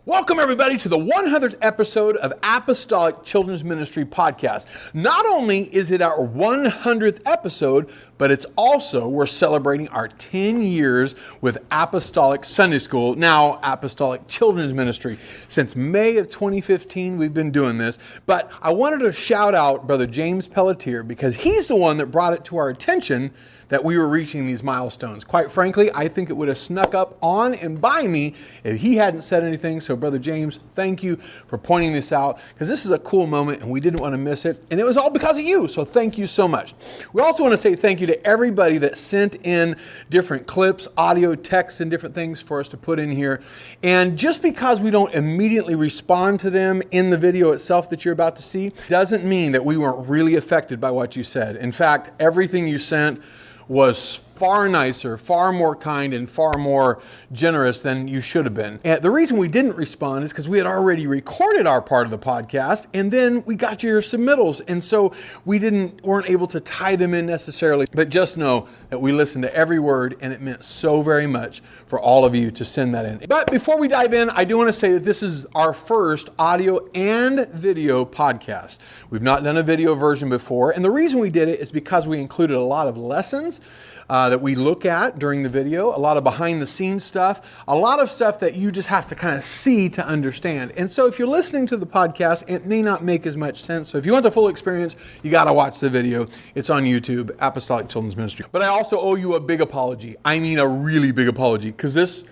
Welcome, everybody, to the 100th episode of Apostolic Children's Ministry Podcast. Not only is it our 100th episode, but it's also, we're celebrating our 10 years with Apostolic Sunday School, now Apostolic Children's Ministry. Since May of 2015, we've been doing this. But I wanted to shout out Brother James Pelletier because he's the one that brought it to our attention that we were reaching these milestones. Quite frankly, I think it would have snuck up on and by me if he hadn't said anything. So Brother James, thank you for pointing this out because this is a cool moment and we didn't want to miss it. And it was all because of you. So thank you so much. We also want to say thank you to everybody that sent in different clips, audio, text, and different things for us to put in here. And just because we don't immediately respond to them in the video itself that you're about to see, doesn't mean that we weren't really affected by what you said. In fact, everything you sent was far nicer, far more kind, and far more generous than you should have been. And the reason we didn't respond is because we had already recorded our part of the podcast, and then we got your submittals, and so we weren't able to tie them in necessarily. But just know that we listened to every word, and it meant so very much for all of you to send that in. But before we dive in, I do want to say that this is our first audio and video podcast. We've not done a video version before, and the reason we did it is because we included a lot of lessons that we look at during the video, a lot of behind the scenes stuff, a lot of stuff that you just have to kind of see to understand. And so if you're listening to the podcast, it may not make as much sense. So if you want the full experience, you got to watch the video. It's on YouTube, Apostolic Children's Ministry. But I also owe you a big apology. I mean a really big apology because this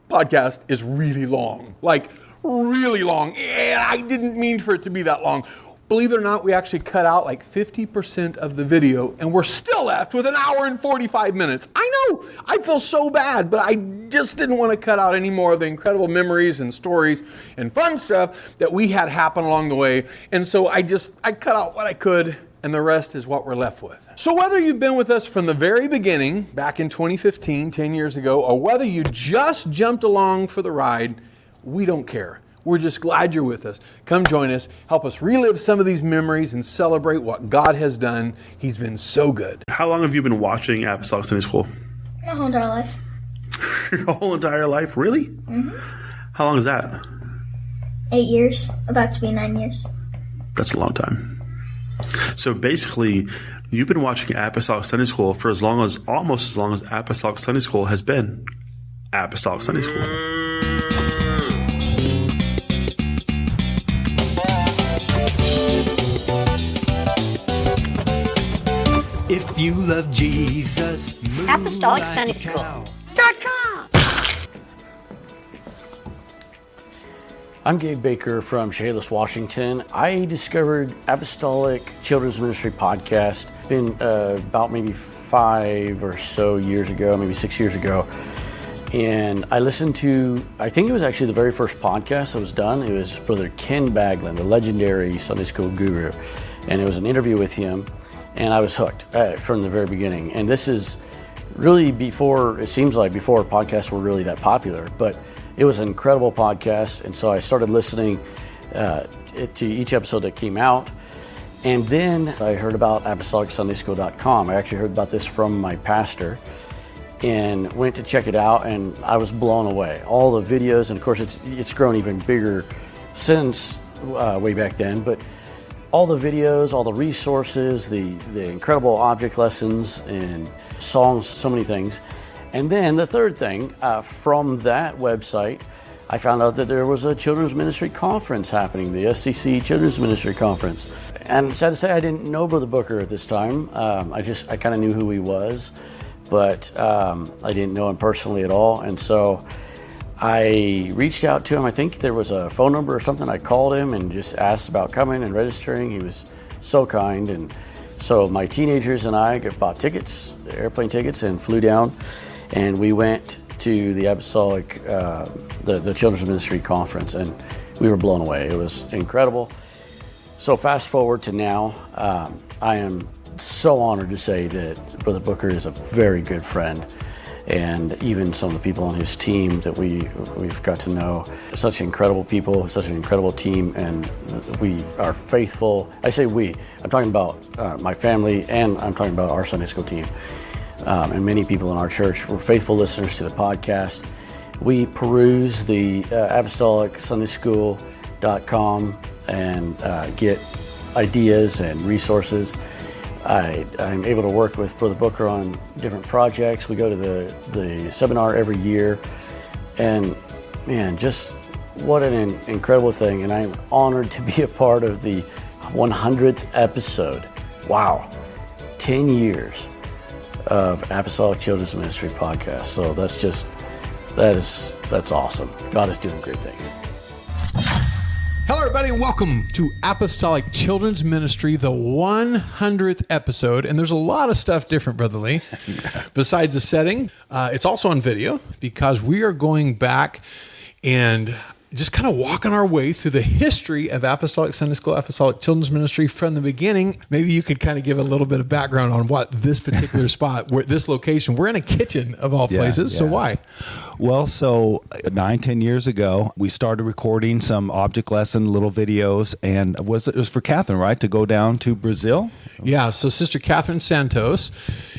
podcast is really long, like really long. And I didn't mean for it to be that long. Believe it or not, we actually cut out like 50% of the video and we're still left with an hour and 45 minutes. I know, I feel so bad, but I just didn't want to cut out any more of the incredible memories and stories and fun stuff that we had happen along the way. And so I cut out what I could and the rest is what we're left with. So whether you've been with us from the very beginning, back in 2015, 10 years ago, or whether you just jumped along for the ride, we don't care. We're just glad you're with us. Come join us. Help us relive some of these memories and celebrate what God has done. He's been so good. How long have you been watching Apostolic Sunday School? My whole entire life. Your whole entire life? Really? Mm-hmm. How long is that? 8 years. About to be 9 years. That's a long time. So basically, you've been watching Apostolic Sunday School for almost as long as Apostolic Sunday School has been Apostolic Sunday School. If you love Jesus, Apostolic Sunday School.com. I'm Gabe Baker from Chehalis, Washington. I discovered Apostolic Children's Ministry Podcast been about maybe 5 or so years ago, maybe 6 years ago. And I listened to, I think it was actually the very first podcast that was done. It was Brother Ken Baglin, the legendary Sunday school guru. And it was an interview with him. And I was hooked from the very beginning. And this is really before, it seems like before podcasts were really that popular, but it was an incredible podcast. And so I started listening to each episode that came out. And then I heard about ApostolicSundaySchool.com. I actually heard about this from my pastor and went to check it out, and I was blown away. All the videos, and of course it's grown even bigger since way back then, but all the videos, all the resources, the incredible object lessons and songs, so many things. And then the third thing, from that website, I found out that there was a children's ministry conference happening, the SCC Children's Ministry Conference. And sad to say, I didn't know Brother Booker at this time. I kind of knew who he was, but I didn't know him personally at all. And so I reached out to him. I think there was a phone number or something. I called him and just asked about coming and registering. He was so kind. And so my teenagers and I bought tickets, airplane tickets, and flew down. And we went to the Apostolic, the Children's Ministry Conference, and we were blown away. It was incredible. So fast forward to now, I am so honored to say that Brother Booker is a very good friend. And even some of the people on his team that we've got to know, such incredible people, such an incredible team, and we are faithful. I say we, I'm talking about my family, and I'm talking about our Sunday school team. And many people in our church were faithful listeners to the podcast. We peruse the apostolicsundaySchool.com and get ideas and resources. I'm able to work with Brother Booker on different projects. We go to the seminar every year. And man, just what an incredible thing. And I'm honored to be a part of the 100th episode. Wow. 10 years of Apostolic Children's Ministry podcast. So that's awesome. God is doing great things. Hello, everybody, and welcome to Apostolic Children's Ministry, the 100th episode. And there's a lot of stuff different, Brother Lee, besides the setting. It's also on video because we are going back and just kind of walking our way through the history of Apostolic Sunday School, Apostolic Children's Ministry from the beginning. Maybe you could kind of give a little bit of background on what this particular spot, where this location, we're in a kitchen of all places. So why? Well, so 9-10 years ago, we started recording some object lesson little videos, and it was for Catherine, right, to go down to Brazil? Yeah, so Sister Catherine Santos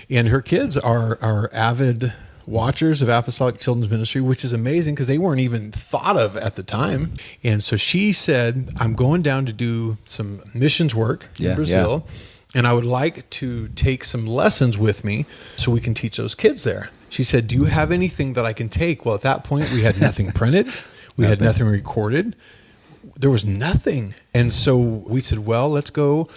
and her kids are avid watchers of Apostolic Children's Ministry, which is amazing because they weren't even thought of at the time. And so she said, I'm going down to do some missions work in Brazil, and I would like to take some lessons with me so we can teach those kids there. She said, do you have anything that I can take? Well, at that point, we had nothing printed. We had nothing recorded. There was nothing. And so we said, well, let's go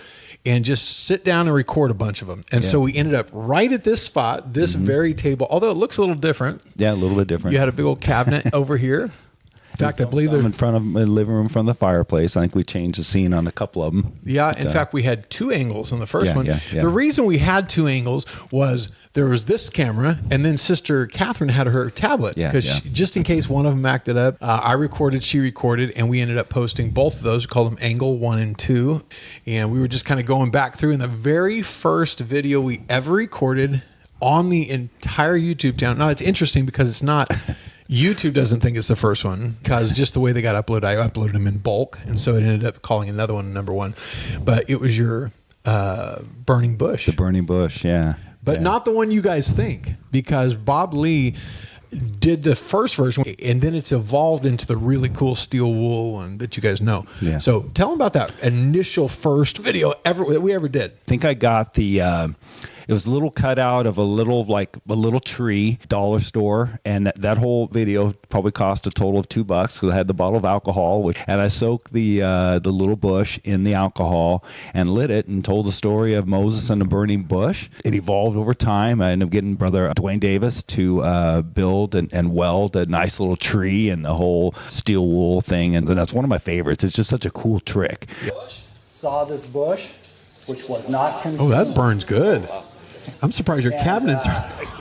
and just sit down and record a bunch of them. And so we ended up right at this spot, this very table, although it looks a little different. Yeah, a little bit different. You had a big old cabinet over here. In fact, I believe in front of the living room, from the fireplace. I think we changed the scene on a couple of them. Yeah, in fact, we had two angles on the first one. Yeah. The reason we had two angles was there was this camera, and then Sister Catherine had her tablet. Because just in case one of them acted up, I recorded, she recorded, and we ended up posting both of those. We called them Angle 1 and 2. And we were just kind of going back through. And the very first video we ever recorded on the entire YouTube channel. Now, it's interesting because it's not... YouTube doesn't think it's the first one because just the way they got uploaded, I uploaded them in bulk. And so it ended up calling another one number one. But it was your burning bush. The burning bush, yeah. But not the one you guys think, because Bob Lee did the first version, and then it's evolved into the really cool steel wool one that you guys know. Yeah. So tell them about that initial first video that we ever did. I think I got the... It was a little cutout of a little tree, dollar store, and that whole video probably cost a total of $2 because I had the bottle of alcohol, and I soaked the little bush in the alcohol and lit it and told the story of Moses and the burning bush. It evolved over time. I ended up getting Brother Dwayne Davis to build and weld a nice little tree and the whole steel wool thing, and that's one of my favorites. It's just such a cool trick. Saw this bush, which was not consumed. Oh, that burns good. I'm surprised your cabinets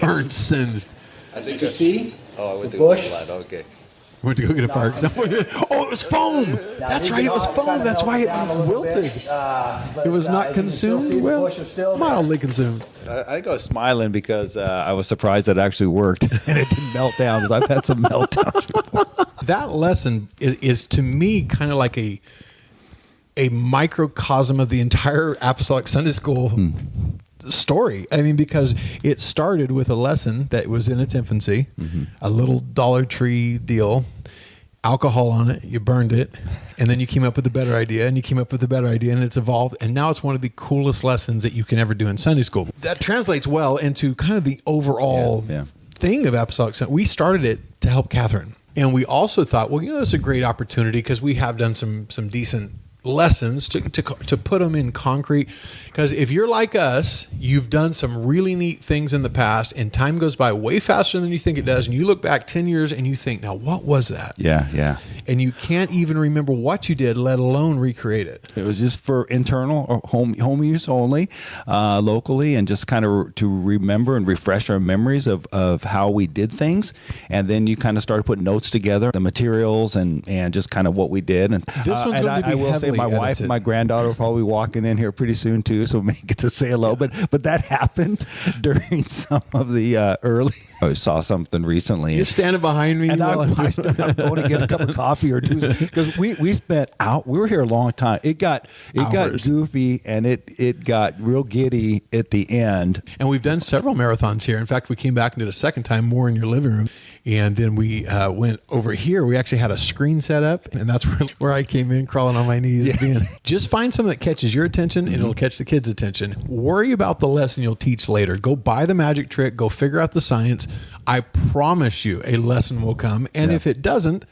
aren't singed. I think you see the bush. We went to go get a fire. Oh, it was foam. That's right, it was foam. That's why it wilted. It was not consumed. Well, mildly consumed. I think I was smiling because I was surprised that it actually worked and it didn't melt down, because I've had some meltdowns before. That lesson is to me kind of like a microcosm of the entire Apostolic Sunday School story. I mean, because it started with a lesson that was in its infancy, a little Dollar Tree deal, alcohol on it, you burned it, and then you came up with a better idea, and you came up with a better idea, and it's evolved, and now it's one of the coolest lessons that you can ever do in Sunday school. That translates well into kind of the overall thing of Apostolic Sunday. We started it to help Catherine, and we also thought, well, it's a great opportunity because we have done some decent lessons to put them in concrete, because if you're like us, you've done some really neat things in the past, and time goes by way faster than you think it does, and you look back 10 years and you think, now what was that? Yeah And you can't even remember what you did, let alone recreate it. It was just for internal or home use only, locally, and just kind of to remember and refresh our memories of how we did things. And then you kind of started putting notes together, the materials, and just kind of what we did. And this one's going to be I will say my wife and my granddaughter will probably be walking in here pretty soon too, so we may get to say hello. But that happened during some of the early. I saw something recently. You're standing behind me, and I stood up going to get a cup of coffee or two, because we spent out. We were here a long time. It got goofy, and it got real giddy at the end. And we've done several marathons here. In fact, we came back and did a second time, more in your living room. And then we went over here. We actually had a screen set up, and that's where I came in, crawling on my knees. Just find something that catches your attention, and it'll catch the kids' attention. Worry about the lesson you'll teach later. Go buy the magic trick. Go figure out the science. I promise you a lesson will come. And if it doesn't,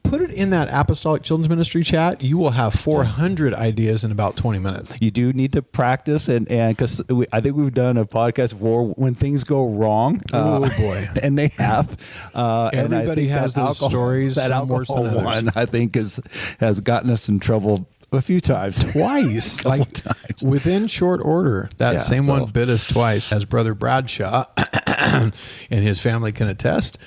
put it in that Apostolic Children's Ministry chat. You will have 400 ideas in about 20 minutes. You do need to practice, and because I think we've done a podcast before when things go wrong. Oh boy, and they have. Everybody has those stories. That some worse than others. one, I think, has gotten us in trouble a few times, twice, times. Within short order. That same one bit us twice, as Brother Bradshaw and his family can attest.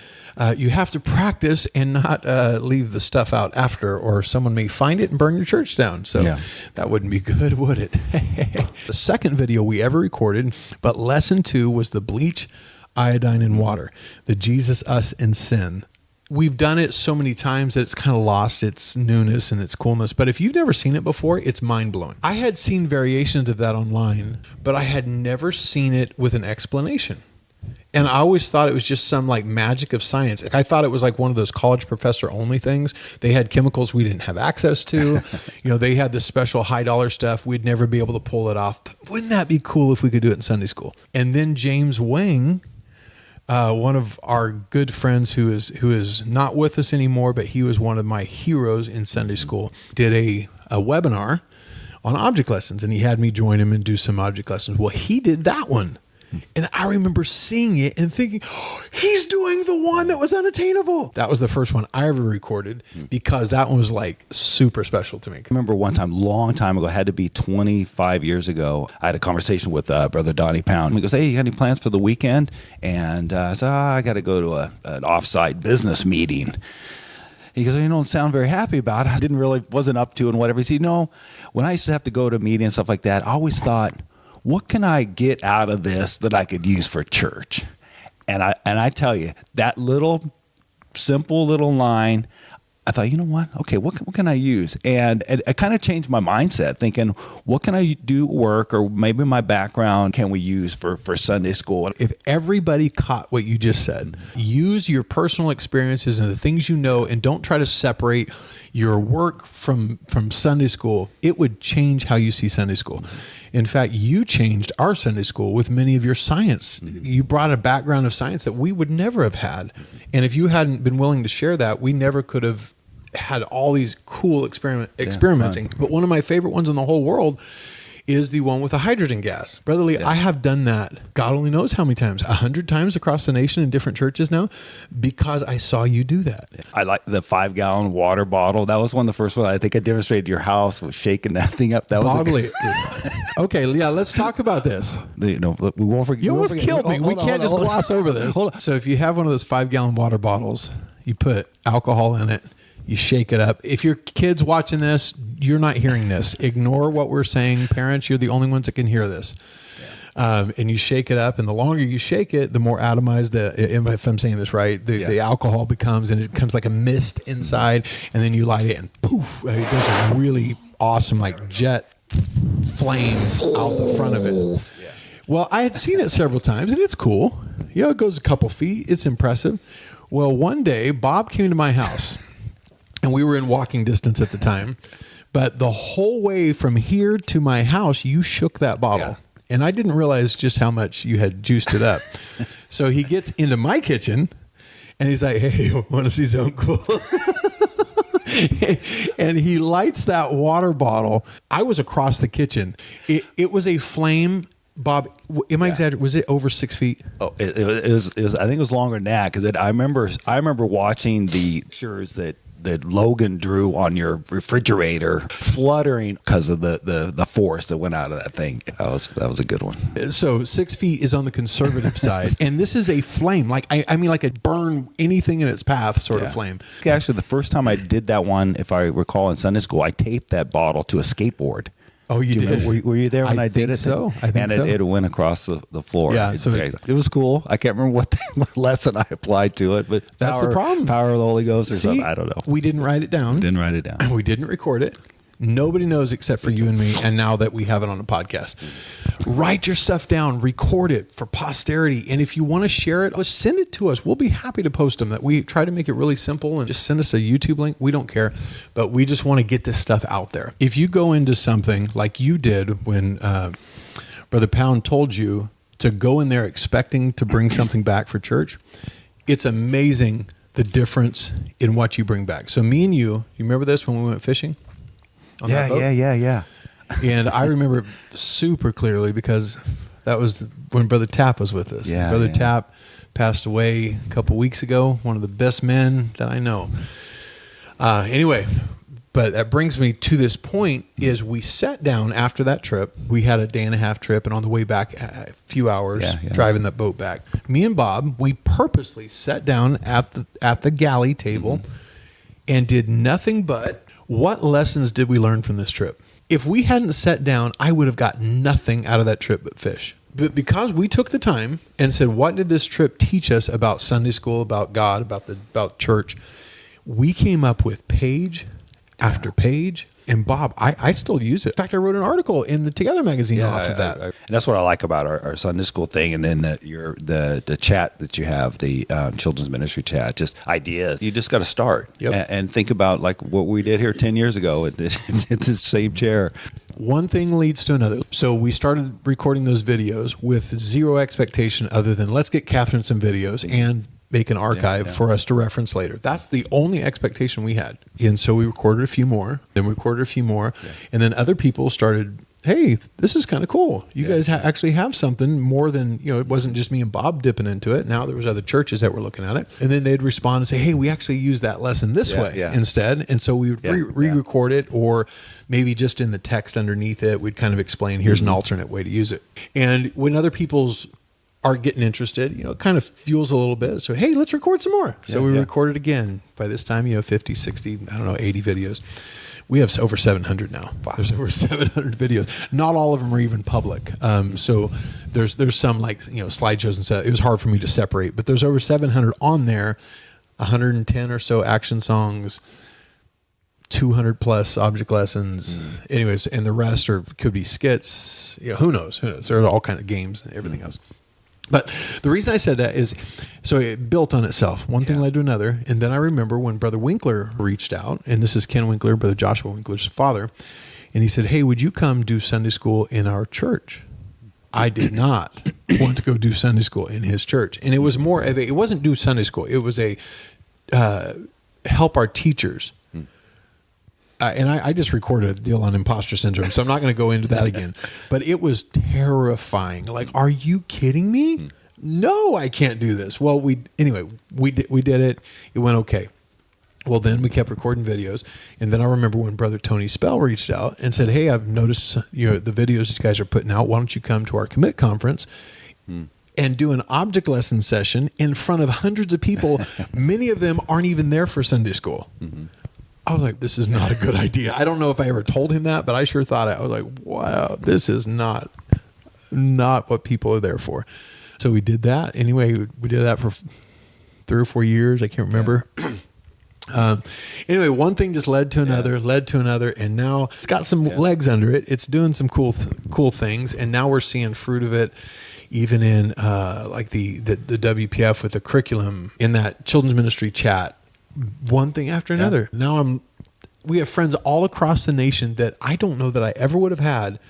You have to practice and not leave the stuff out after, or someone may find it and burn your church down. So that wouldn't be good, would it? The second video we ever recorded, but lesson 2 was the bleach, iodine, and water, the Jesus, us, and sin. We've done it so many times that it's kind of lost its newness and its coolness. But if you've never seen it before, it's mind-blowing. I had seen variations of that online, but I had never seen it with an explanation. And I always thought it was just some like magic of science. I thought it was like one of those college professor only things. They had chemicals we didn't have access to. They had this special high dollar stuff. We'd never be able to pull it off. But wouldn't that be cool if we could do it in Sunday school? And then James Wang, one of our good friends who is not with us anymore, but he was one of my heroes in Sunday school, did a webinar on object lessons. And he had me join him and do some object lessons. Well, he did that one. And I remember seeing it and thinking, he's doing the one that was unattainable. That was the first one I ever recorded, because that one was like super special to me. I remember one time, long time ago, it had to be 25 years ago, I had a conversation with Brother Donnie Pound. He goes, hey, you got any plans for the weekend? And I said, I got to go to an offsite business meeting. He goes, you don't sound very happy about it. I wasn't up to it and whatever. He said, when I used to have to go to a meeting and stuff like that, I always thought, what can I get out of this that I could use for church? And I tell you, that simple little line, I thought, you know what? Okay, what can I use? And it kind of changed my mindset, thinking, what can I do at work, or maybe my background can we use for Sunday school? If everybody caught what you just said, use your personal experiences and the things you know, and don't try to separate your work from Sunday school, it would change how you see Sunday school. In fact, you changed our Sunday school with many of your science. You brought a background of science that we would never have had. And if you hadn't been willing to share that, we never could have had all these cool experimenting. But one of my favorite ones in the whole world is the one with the hydrogen gas. Brother Lee, I have done that, God only knows how many times, 100 times across the nation in different churches now, because I saw you do that. I like the 5-gallon water bottle. That was one of the first ones I think I demonstrated at your house, was shaking that thing up. That was Okay, yeah, let's talk about this. We won't forget. You almost killed me. We can't just gloss over this. So if you have one of those 5-gallon water bottles, you put alcohol in it, you shake it up. If your kid's watching this, you're not hearing this. Ignore what we're saying. Parents, you're the only ones that can hear this. And you shake it up, and the longer you shake it, the more atomized, if I'm saying this right, the alcohol becomes, and it becomes like a mist inside, and then you light it, and poof, it does a really awesome like jet flame out the front of it. Well, I had seen it several times, and it's cool. It goes a couple feet. It's impressive. Well, one day, Bob came to my house, and we were in walking distance at the time, but the whole way from here to my house, you shook that bottle. Yeah. And I didn't realize just how much you had juiced it up. So he gets into my kitchen, and he's like, hey, want to see something cool? And he lights that water bottle. I was across the kitchen. It was a flame. Bob, am I exaggerating? Was it over 6 feet? Oh, it was. I think it was longer than that, because I remember watching the pictures that Logan drew on your refrigerator fluttering because of the force that went out of that thing. That was a good one. So 6 feet is on the conservative side, and this is a flame. Like I mean, like a burn anything in its path sort of flame. Actually, the first time I did that one, if I recall, in Sunday school, I taped that bottle to a skateboard. Oh, you did? Were you there when I did it? So. I think so. And it went across the floor. Yeah, it was cool. I can't remember what lesson I applied to it, but that's the problem. Power of the Holy Ghost or something. I don't know. We didn't write it down. And we didn't record it. Nobody knows except for you and me, and now that we have it on a podcast. Write your stuff down, record it for posterity, and if you want to share it, just send it to us. We'll be happy to post them. That we try to make it really simple, and just send us a YouTube link. We don't care, but we just want to get this stuff out there. If you go into something like you did when Brother Pound told you to go in there expecting to bring something back for church, it's amazing the difference in what you bring back. So me and you remember this when we went fishing? Yeah. And I remember it super clearly because that was when Brother Tapp was with us. Yeah, Brother Tapp passed away a couple weeks ago, one of the best men that I know. Anyway, but that brings me to this point is we sat down after that trip. We had a 1.5-day trip, and on the way back, a few hours driving that boat back. Me and Bob, we purposely sat down at the galley table and did nothing but, what lessons did we learn from this trip? If we hadn't sat down, I would have got nothing out of that trip but fish. But because we took the time and said, what did this trip teach us about Sunday school, about God, about church? We came up with page after page. And Bob, I still use it. In fact, I wrote an article in the Together magazine off of that. And that's what I like about our Sunday school thing. And then the chat that you have, the children's ministry chat, just ideas. You just got to start and think about like what we did here 10 years ago at this same chair. One thing leads to another. So we started recording those videos with zero expectation other than let's get Catherine some videos and make an archive for us to reference later. That's the only expectation we had. And so we recorded a few more, then we recorded a few more, and then other people started, hey, this is kind of cool. You guys actually have something more than, it wasn't just me and Bob dipping into it. Now there was other churches that were looking at it. And then they'd respond and say, hey, we actually use that lesson this way instead. And so we would re-record it, or maybe just in the text underneath it, we'd kind of explain, here's an alternate way to use it. And when other people's are getting interested, it kind of fuels a little bit. So, hey, let's record some more. So we recorded again. By this time, 50, 60, 80 videos. We have over 700 now. Wow. There's over 700 videos. Not all of them are even public. So there's some like, slideshows and stuff. It was hard for me to separate, but there's over 700 on there, 110 or so action songs, 200 plus object lessons. Anyways, and the rest could be skits. Who knows? There are all kinds of games and everything else. But the reason I said that is, so it built on itself. One thing led to another. And then I remember when Brother Winkler reached out, and this is Ken Winkler, Brother Joshua Winkler's father, and he said, hey, would you come do Sunday school in our church? I did not want to go do Sunday school in his church. And it was more of it wasn't do Sunday school. It was a help our teachers. And I just recorded a deal on imposter syndrome, so I'm not going to go into that again. But it was terrifying. Like, are you kidding me? No, I can't do this. Well, we did it. It went okay. Well, then we kept recording videos, and then I remember when Brother Tony Spell reached out and said, "Hey, I've noticed the videos that you guys are putting out. Why don't you come to our commit conference?" And do an object lesson session in front of hundreds of people. Many of them aren't even there for Sunday school. I was like, this is not a good idea. I don't know if I ever told him that, but I sure thought it. I was like, wow, this is not what people are there for. So we did that. Anyway, we did that for 3 or 4 years. I can't remember. Anyway, one thing just led to another, and now it's got some legs under it. It's doing some cool things, and now we're seeing fruit of it, even in like the WPF with the curriculum in that children's ministry chat. One thing after another. Now we have friends all across the nation that I don't know that I ever would have had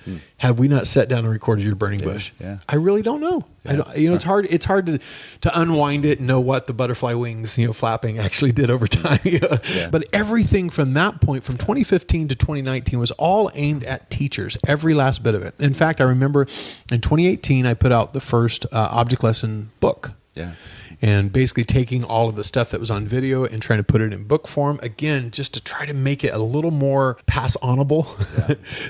we not sat down and recorded your burning bush. I really don't know. It's hard to unwind it and know what the butterfly wings, flapping actually did over time. But everything from that point, from 2015 to 2019, was all aimed at teachers, every last bit of it. In fact, I remember in 2018, I put out the first object lesson book. And basically taking all of the stuff that was on video and trying to put it in book form, again, just to try to make it a little more pass-onable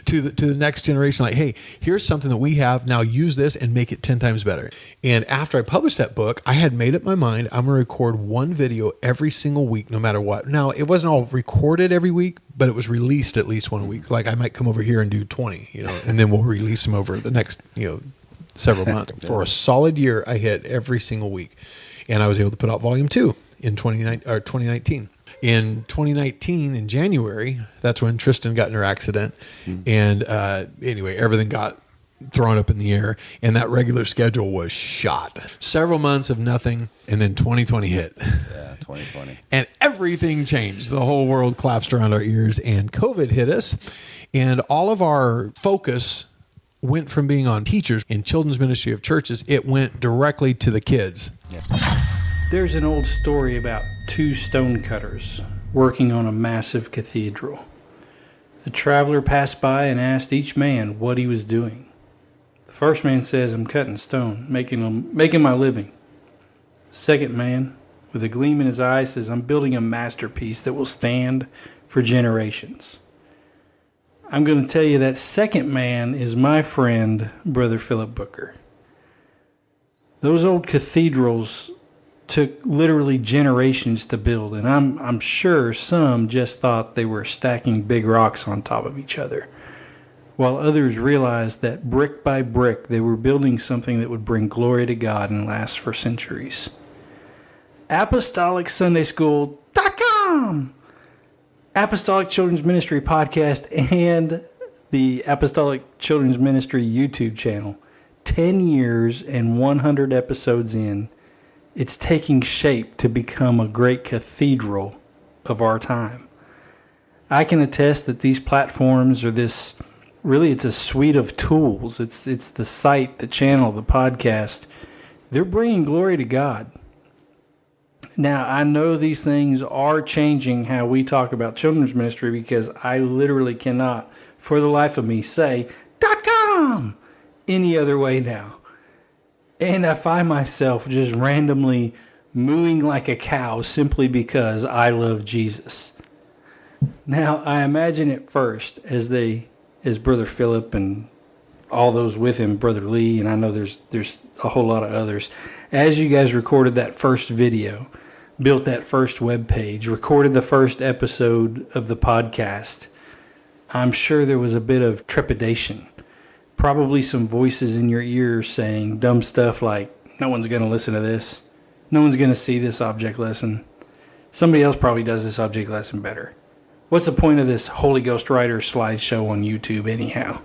to the next generation. Like, hey, here's something that we have, now use this and make it 10 times better. And after I published that book, I had made up my mind, I'm going to record one video every single week, no matter what. Now, it wasn't all recorded every week, but it was released at least one a week. Like, I might come over here and do 20, and then we'll release them over the next, several months. For a solid year, I hit every single week. And I was able to put out volume 2 in 2019. In 2019, in January, that's when Tristan got in her accident. And anyway, everything got thrown up in the air, and that regular schedule was shot. Several months of nothing, and then 2020 hit. Yeah, 2020. And everything changed. The whole world collapsed around our ears, and COVID hit us, and all of our focus went from being on teachers in children's ministry of churches, it went directly to the kids. Yeah. There's an old story about two stonecutters working on a massive cathedral. A traveler passed by and asked each man what he was doing. The first man says, "I'm cutting stone, making my living." Second man, with a gleam in his eye, says, "I'm building a masterpiece that will stand for generations." I'm going to tell you that second man is my friend, Brother Philip Booker. Those old cathedrals took literally generations to build, and I'm sure some just thought they were stacking big rocks on top of each other, while others realized that brick by brick they were building something that would bring glory to God and last for centuries. ApostolicSundaySchool.com, Apostolic Children's Ministry Podcast, and the Apostolic Children's Ministry YouTube channel. 10 years and 100 episodes in, it's taking shape to become a great cathedral of our time. I can attest that these platforms are it's a suite of tools. It's the site, the channel, the podcast. They're bringing glory to God. Now, I know these things are changing how we talk about children's ministry, because I literally cannot, for the life of me, say .com any other way now. And I find myself just randomly mooing like a cow simply because I love Jesus. Now, I imagine at first, as Brother Philip and all those with him, Brother Lee, and I know there's a whole lot of others, as you guys recorded that first video, built that first web page, recorded the first episode of the podcast, I'm sure there was a bit of trepidation. Probably some voices in your ears saying dumb stuff like, "No one's going to listen to this. No one's going to see this object lesson. Somebody else probably does this object lesson better. What's the point of this Holy Ghost Writer slideshow on YouTube anyhow?"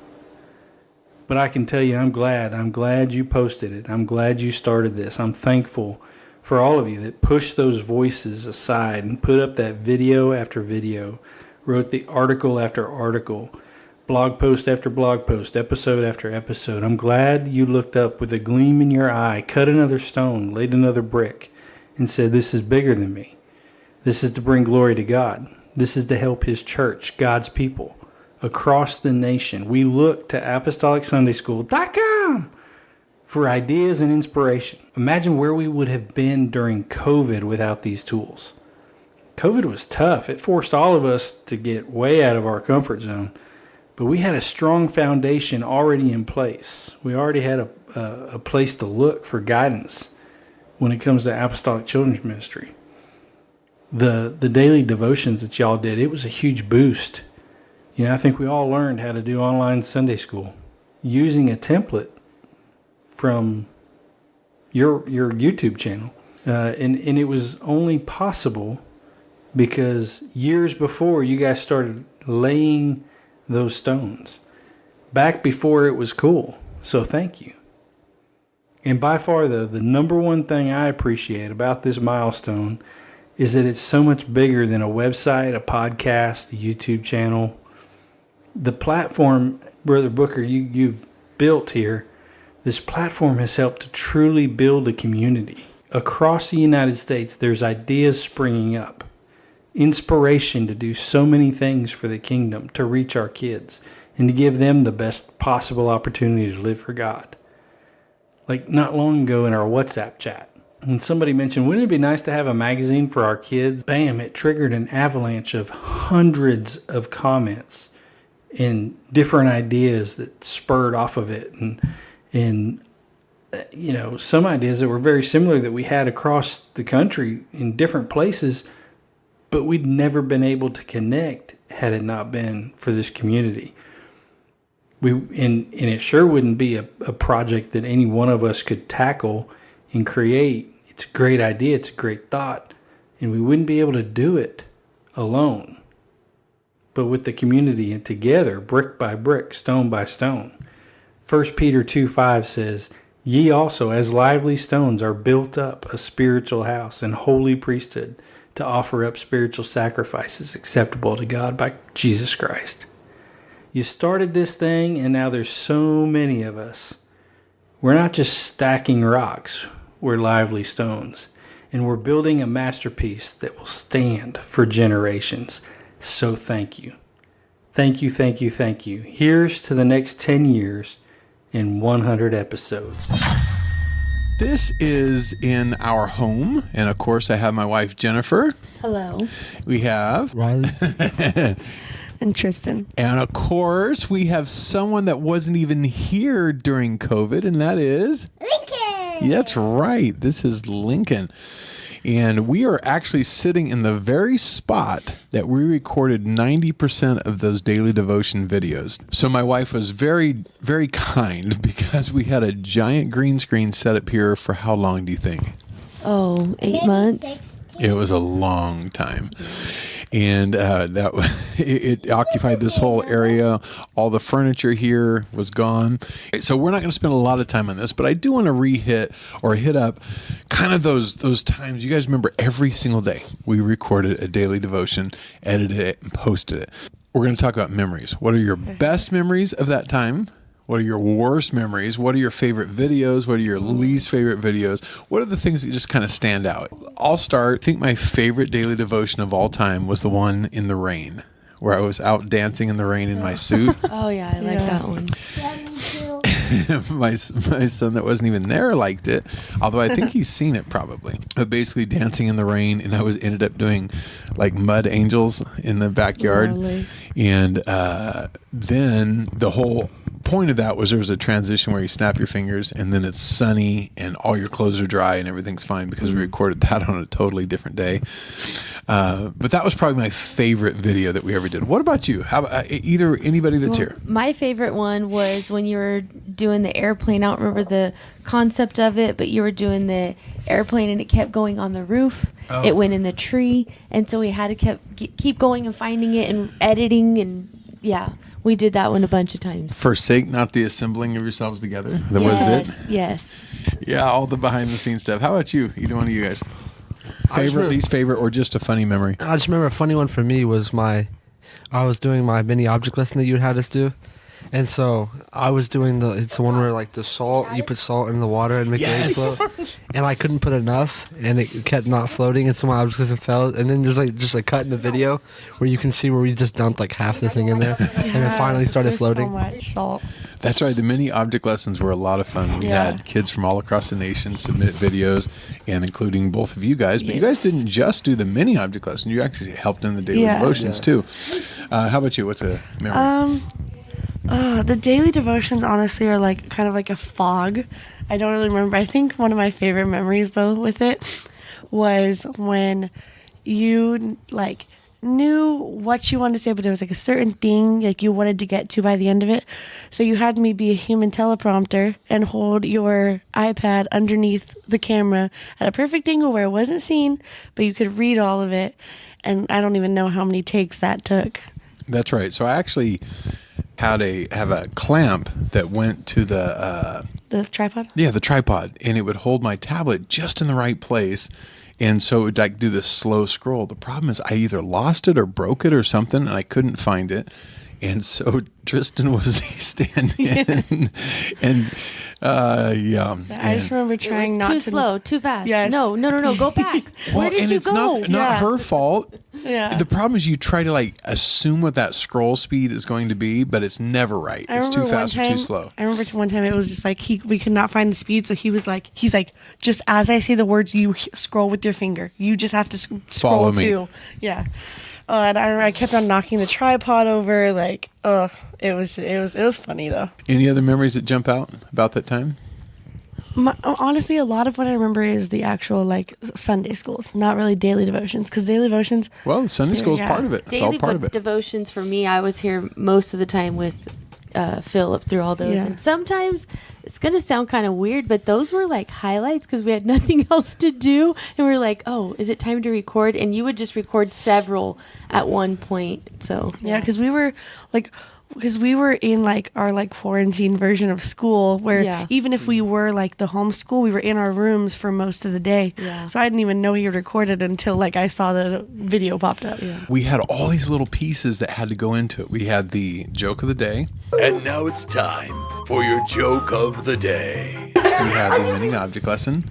But I can tell you, I'm glad you posted it. I'm glad you started this. I'm thankful for all of you that pushed those voices aside and put up that video after video, wrote the article after article, blog post after blog post, episode after episode. I'm glad you looked up with a gleam in your eye, cut another stone, laid another brick, and said, "This is bigger than me. This is to bring glory to God. This is to help His church, God's people, across the nation." We look to ApostolicSundaySchool.com for ideas and inspiration. Imagine where we would have been during COVID without these tools. COVID was tough. It forced all of us to get way out of our comfort zone. But we had a strong foundation already in place. We already had a place to look for guidance when it comes to Apostolic Children's Ministry. The daily devotions that y'all did, it was a huge boost. You know, I think we all learned how to do online Sunday school using a template from your YouTube channel. And it was only possible because years before you guys started laying those stones, back before it was cool. So thank you. And by far the number one thing I appreciate about this milestone is that it's so much bigger than a website, a podcast, a YouTube channel. The platform, Brother Booker, you've built here, this platform has helped to truly build a community. Across the United States, there's ideas springing up, inspiration to do so many things for the kingdom, to reach our kids, and to give them the best possible opportunity to live for God. Like not long ago in our WhatsApp chat, when somebody mentioned, wouldn't it be nice to have a magazine for our kids? Bam, it triggered an avalanche of hundreds of comments and different ideas that spurred off of it. And you know, some ideas that were very similar that we had across the country in different places, but we'd never been able to connect had it not been for this community. And it sure wouldn't be a project that any one of us could tackle and create. It's a great idea. It's a great thought. And we wouldn't be able to do it alone, but with the community and together, brick by brick, stone by stone. 1 Peter 2:5 says, "Ye also, as lively stones, are built up a spiritual house and holy priesthood to offer up spiritual sacrifices acceptable to God by Jesus Christ." You started this thing, and now there's so many of us. We're not just stacking rocks, we're lively stones. And we're building a masterpiece that will stand for generations. So thank you. Thank you, thank you, thank you. Here's to the next 10 years and 100 episodes. This is in our home. And of course, I have my wife, Jennifer. Hello. We have Riley. And Tristan. And of course, we have someone that wasn't even here during COVID, and that is Lincoln. That's right. This is Lincoln. And we are actually sitting in the very spot that we recorded 90% of those daily devotion videos. So my wife was very, very kind because we had a giant green screen set up here for how long do you think? Oh, 8 months. It was a long time. And it occupied this whole area. All the furniture here was gone. So we're not going to spend a lot of time on this, but I do want to hit up kind of those times. You guys remember every single day we recorded a daily devotion, edited it, and posted it. We're going to talk about memories. What are your best memories of that time? What are your worst memories? What are your favorite videos? What are your least favorite videos? What are the things that just kind of stand out? I'll start. I think my favorite daily devotion of all time was the one in the rain, where I was out dancing in the rain in my suit. Oh, yeah, I like that one. Yeah, me too. my son that wasn't even there liked it, although I think he's seen it probably. But basically dancing in the rain, and I ended up doing like mud angels in the backyard. Lovely. And then the whole point of that was there was a transition where you snap your fingers and then it's sunny and all your clothes are dry and everything's fine because we recorded that on a totally different day. But that was probably my favorite video that we ever did. What about you? How about anybody that's here? My favorite one was when you were doing the airplane. I don't remember the concept of it, but you were doing the airplane and it kept going on the roof. Oh. It went in the tree, and so we had to keep going and finding it and editing, and yeah. We did that one a bunch of times. Forsake not the assembling of yourselves together. That was it? Yes. Yeah, all the behind the scenes stuff. How about you? Either one of you guys? Favorite, least favorite, or just a funny memory? I just remember a funny one for me was I was doing my mini object lesson that you had us do. And so I was doing it's the one where like the salt, you put salt in the water and make the egg float. And I couldn't put enough and it kept not floating, and so my object lesson fell. And then there's like just a cut in the video where you can see where we just dumped like half the thing in there and then finally started floating. So much salt. That's right. The mini object lessons were a lot of fun. We had kids from all across the nation submit videos, and including both of you guys. But you guys didn't just do the mini object lesson. You actually helped in the daily devotions too. How about you? What's a memory? The daily devotions honestly are like kind of like a fog. I don't really remember. I think one of my favorite memories though with it was when you like knew what you wanted to say, but there was like a certain thing like you wanted to get to by the end of it. So you had me be a human teleprompter and hold your iPad underneath the camera at a perfect angle where it wasn't seen, but you could read all of it. And I don't even know how many takes that took. That's right. So I actually have a clamp that went to the tripod? Yeah, the tripod, and it would hold my tablet just in the right place. And so it would like do this slow scroll. The problem is I either lost it or broke it or something, and I couldn't find it. And so Tristan was the stand-in, and I just remember trying not to. Too slow, too fast. Yes. No, go back. Where did you go? It's not her fault. Yeah. The problem is you try to like assume what that scroll speed is going to be, but it's never right. It's too fast or too slow. I remember one time it was just like we could not find the speed, so he's like, just as I say the words, you scroll with your finger. You just have to scroll Follow me. too. Yeah. And I kept on knocking the tripod over. Like, it was funny though. Any other memories that jump out about that time? Honestly, a lot of what I remember is the actual like Sunday schools, not really daily devotions. Because daily devotions. Well, Sunday school is part of it. It's all part of it. Devotions for me, I was here most of the time with Philip through all those. Yeah. And sometimes it's going to sound kind of weird, but those were like highlights because we had nothing else to do. And we were like, oh, is it time to record? And you would just record several at one point. So, Yeah, because we were in like our like quarantine version of school where even if we were like the homeschool, we were in our rooms for most of the day. Yeah. So I didn't even know he recorded until like I saw the video popped up. We had all these little pieces that had to go into it. We had the joke of the day. And now it's time for your joke of the day. We had the mini object lesson.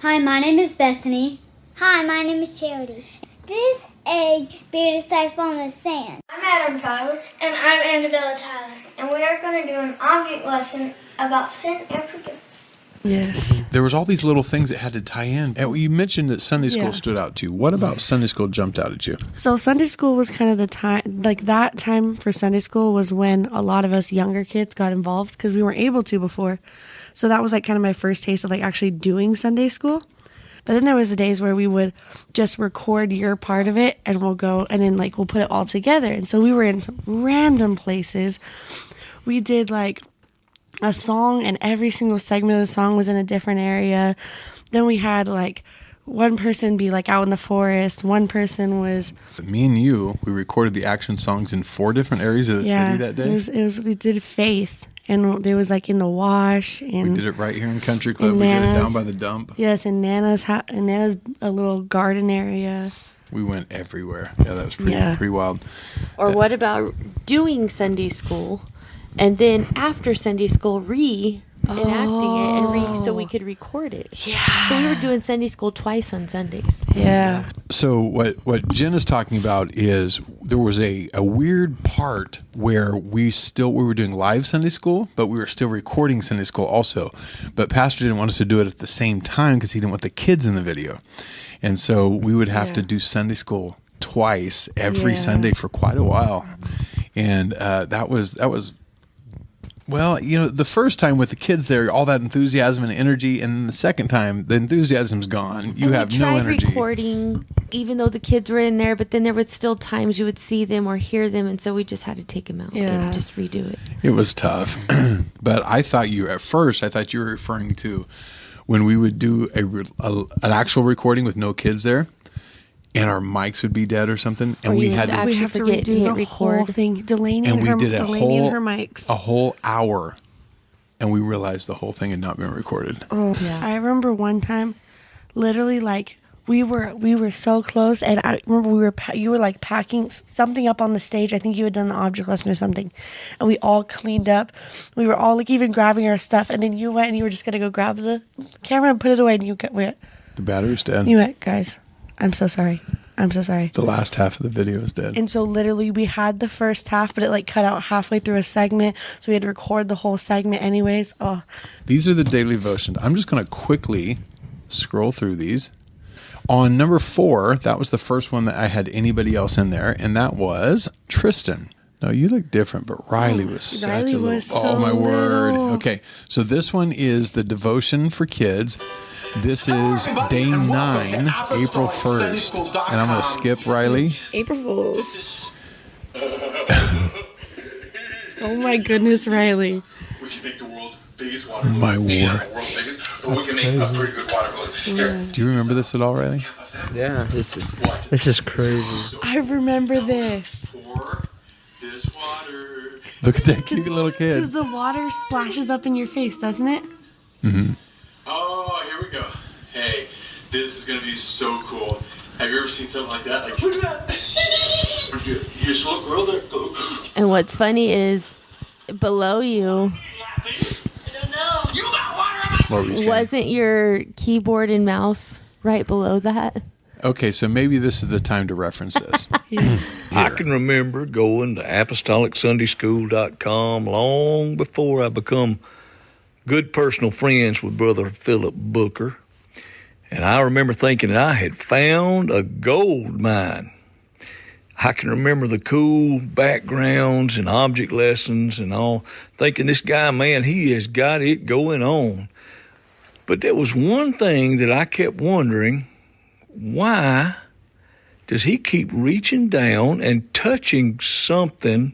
Hi, my name is Bethany. Hi, my name is Charity. This egg beat aside from the sand. I'm Adam Tyler. And I'm Annabella Tyler. And we are going to do an object lesson about sin and forgiveness. Yes. There was all these little things that had to tie in. And you mentioned that Sunday school stood out too. What about Sunday school jumped out at you? So Sunday school was kind of the time, like that time for Sunday school was when a lot of us younger kids got involved because we weren't able to before. So that was like kind of my first taste of like actually doing Sunday school. But then there was the days where we would just record your part of it and we'll go and then like we'll put it all together. And so we were in some random places. We did like a song and every single segment of the song was in a different area. Then we had like one person be like out in the forest. One person was... Me and you, we recorded the action songs in 4 different areas of the city that day. It was, we did Faith. And it was like in the wash. And we did it right here in Country Club. We did it down by the dump. Yes, in Nana's a little garden area. We went everywhere. Yeah, that was pretty wild. Or what about doing Sunday school and then after Sunday school reenacting it and so we could record it. Yeah. So we were doing Sunday school twice on Sundays. Yeah. So what Jen is talking about is there was a weird part where we were doing live Sunday school, but we were still recording Sunday school also. But Pastor didn't want us to do it at the same time because he didn't want the kids in the video. And so we would have to do Sunday school twice every Sunday for quite a while. And that was well, you know, the first time with the kids there, all that enthusiasm and energy, and then the second time, the enthusiasm's gone. You have no energy. Recording, even though the kids were in there, but then there would still times you would see them or hear them, and so we just had to take them out and just redo it. It was tough. But I thought you were referring to when we would do an actual recording with no kids there. And our mics would be dead or something, and we have to redo the whole thing. Delaney and her mics. A whole hour, and we realized the whole thing had not been recorded. Oh, yeah. I remember one time, literally, like we were so close, and I remember you were like packing something up on the stage. I think you had done the object lesson or something, and we all cleaned up. We were all like even grabbing our stuff, and then you went and you were just gonna go grab the camera and put it away, and you went. The battery's dead. You went, guys. I'm so sorry. The last half of the video is dead. And so literally we had the first half, but it like cut out halfway through a segment. So we had to record the whole segment anyways. Oh. These are the daily devotions. I'm just going to quickly scroll through these. On number 4, that was the first one that I had anybody else in there, and that was Tristan. No, you look different, but Riley was such a little... Oh, my word. Okay, so this one is the devotion for kids. This is day 9, April 1st. And I'm going to skip Riley. April Fools. Oh my goodness, Riley. We can make the world's biggest water balloon. My word. But we can make a pretty good water balloon. Do you remember this at all, Riley? Yeah, this is crazy. I remember this. Look at that cute little kid. Because the water splashes up in your face, doesn't it? Mm-hmm. Oh, here we go. Hey, this is going to be so cool. Have you ever seen something like that? Like, look at that. You just look real there. And what's funny is below you wasn't your keyboard and mouse right below that? Okay, so maybe this is the time to reference this. I can remember going to ApostolicSundaySchool.com long before I become good personal friends with Brother Philip Booker. And I remember thinking that I had found a gold mine. I can remember the cool backgrounds and object lessons and all, thinking this guy, man, he has got it going on. But there was one thing that I kept wondering, why does he keep reaching down and touching something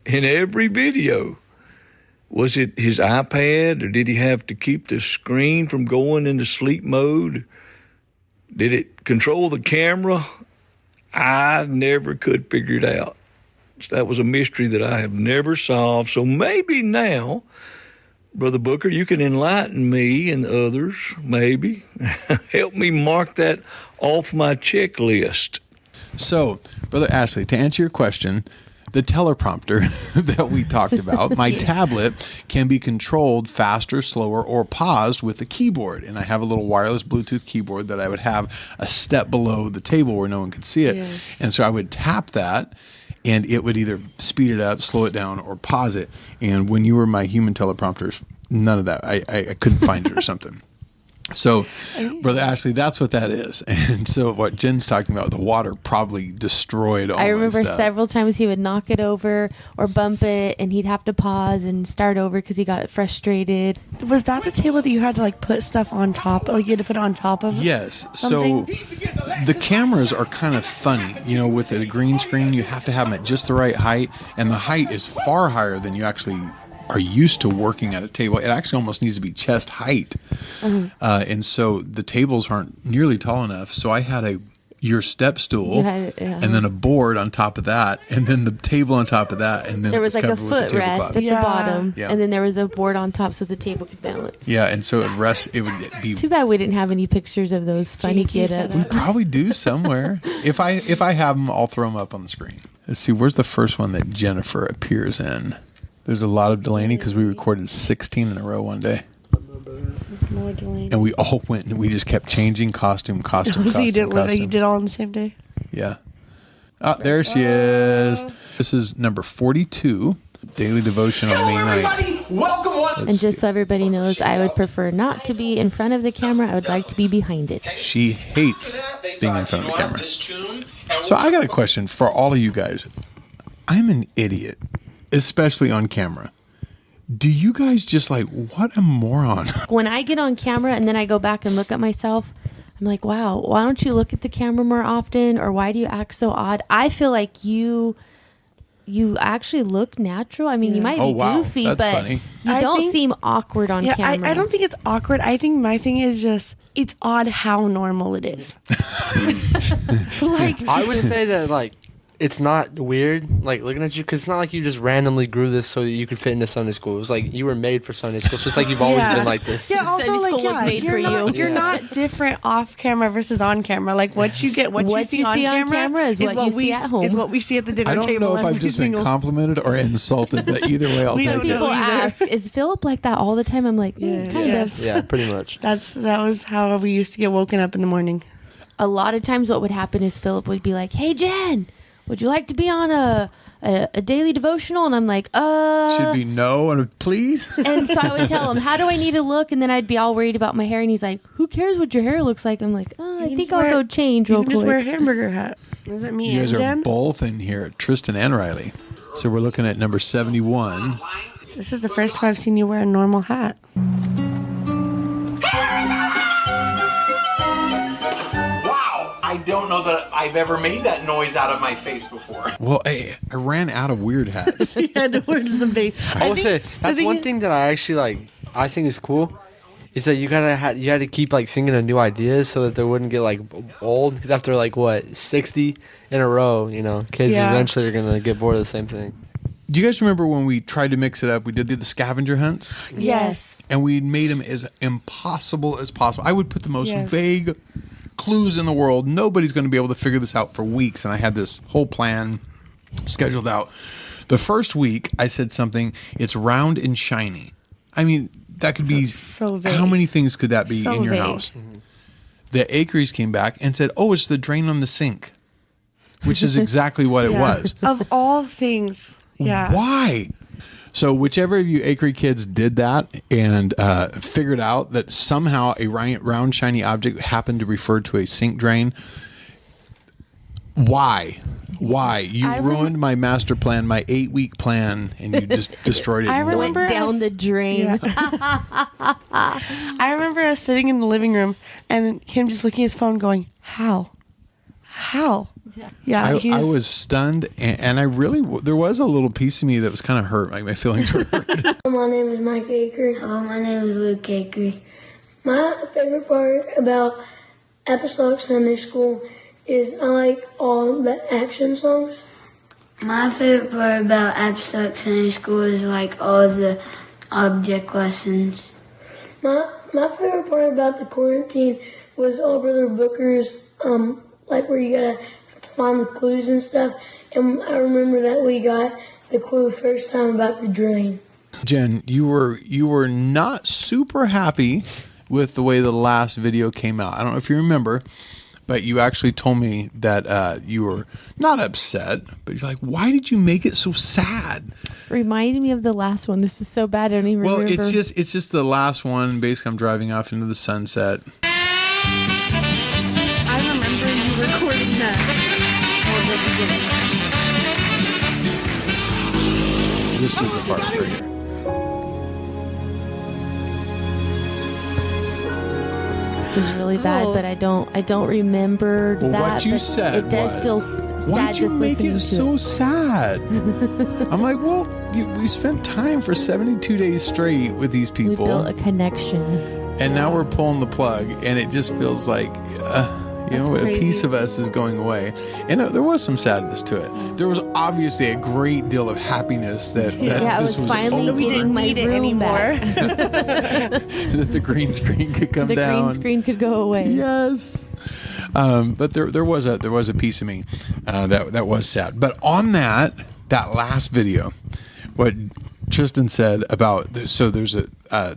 in every video. Was it his iPad, or did he have to keep the screen from going into sleep mode? Did it control the camera? I never could figure it out. That was a mystery that I have never solved. So maybe now, Brother Booker, you can enlighten me and others, maybe. Help me mark that off my checklist. So, Brother Ashley, to answer your question, the teleprompter that we talked about, my tablet can be controlled faster, slower, or paused with the keyboard. And I have a little wireless Bluetooth keyboard that I would have a step below the table where no one could see it. Yes. And so I would tap that, and it would either speed it up, slow it down, or pause it. And when you were my human teleprompters, none of that. I couldn't find it or something. So, Brother Ashley, that's what that is. And so what Jen's talking about, the water probably destroyed all I remember my stuff. several times he would knock it over or bump it, and he'd have to pause and start over because he got frustrated. Was that the table that you had to like put stuff on top? Like you had to put it on top of? Yes. Something? So the cameras are kind of funny. You know, with the green screen, you have to have them at just the right height, and the height is far higher than you actually are used to working at a table. It actually almost needs to be chest height. And so the tables aren't nearly tall enough. So I had your step stool and then a board on top of that, and then the table on top of that, and then There was like a footrest at the bottom, Yeah. and then there was a board on top so the table could balance. Yeah, and so it would be. Too bad we didn't have any pictures of those funny get-ups. We probably do somewhere. If I have them, I'll throw them up on the screen. Let's see. Where's the first one that Jennifer appears in? There's a lot of Delaney because we recorded 16 in a row one day. More Delaney. And we all went and we just kept changing costume. So you did all on the same day? Yeah. Oh, there she is. This is number 42, Daily Devotion on May 9th. Welcome. And just so everybody knows, I would prefer not to be in front of the camera. I would like to be behind it. She hates being in front of the camera. So I got a question for all of you guys. I'm an idiot, especially on camera. Do you guys just like, what a moron? When I get on camera and then I go back and look at myself, I'm like, wow, why don't you look at the camera more often? Or why do you act so odd? I feel like you actually look natural. I mean, you might be goofy, that's but funny. you don't seem awkward on camera. I don't think it's awkward. I think my thing is just, it's odd how normal it is. Like, I would say that, like, it's not weird, like, looking at you, because it's not like you just randomly grew this so that you could fit into Sunday school. It was like you were made for Sunday school, so it's like you've always been like this. Yeah, also, Sunday like, school was made for you. You're not different off camera versus on camera. Like, what you see on camera is what you see at home. Is what we see at the dinner I don't table. know if I've every just been single- complimented or insulted, but either way, I'll take it. People ask, is Philip like that all the time? I'm like, kind of. Yeah, pretty much. That was how we used to get woken up in the morning. A lot of times what would happen is Philip would be like, hey, Jen, would you like to be on a daily devotional? And I'm like, Should be no and please. And so I would tell him, how do I need to look? And then I'd be all worried about my hair. And he's like, who cares what your hair looks like? I'm like, I think I'll go change real quick. Just wear a hamburger hat. Is that me You and guys are Jen? both in here, Tristan and Riley. So we're looking at number 71. This is the first time I've seen you wear a normal hat. I don't know that I've ever made that noise out of my face before. Well, I ran out of weird hats. You had to wear some base. I will say that's one thing that I actually like. I think is cool. Is that you had to keep like thinking of new ideas so that they wouldn't get like old. Because after like 60 in a row, kids eventually are gonna get bored of the same thing. Do you guys remember when we tried to mix it up? We did the scavenger hunts. Yes. And we made them as impossible as possible. I would put the most vague clues in the world. Nobody's going to be able to figure this out for weeks. And I had this whole plan scheduled out. The first week, I said something, it's round and shiny. I mean, that could be, so vague. How many things could that be So in your vague. house? The Acres came back and said, oh, it's the drain on the sink, which is exactly what it was. Of all things. Yeah. Why? So whichever of you Acre kids did that and figured out that somehow a round, shiny object happened to refer to a sink drain, why? You ruined my master plan, my 8-week plan, and you just destroyed it. I remember down the drain. I remember us sitting in the living room and him just looking at his phone going, how? Yeah, I was stunned, and I really, there was a little piece of me that was kind of hurt. Like my feelings were hurt. My name is Mike Aker. My name is Luke Aker. My favorite part about Apostolic Sunday School is I like all the action songs. My favorite part about Apostolic Sunday School is like all the object lessons. My favorite part about the quarantine was all Brother Booker's, like where you gotta find the clues and stuff. And I remember that we got the clue first time about the drain. Jen, you were not super happy with the way the last video came out. I don't know if you remember, but you actually told me that you were not upset, but you're like, why did you make it so sad? Reminded me of the last one. This is so bad. I don't even remember. Well, it's just the last one. Basically, I'm driving off into the sunset. I remember you recording that on the beginning. This was the part right here. This is really bad, but I don't remember Well, that. what you but said it does feel was, sad. why'd you just make listening it to so sad? I'm like, well, we spent time for 72 days straight with these We people. built a connection. And now we're pulling the plug, and it just feels like, That's a crazy. piece of us is going away. And there was some sadness to it. There was obviously a great deal of happiness that Yeah, I this was was finally over. getting my room back. That the green screen could come The down. green screen could go away. Yes. But there was a piece of me that was sad. But on that last video, what Tristan said about there's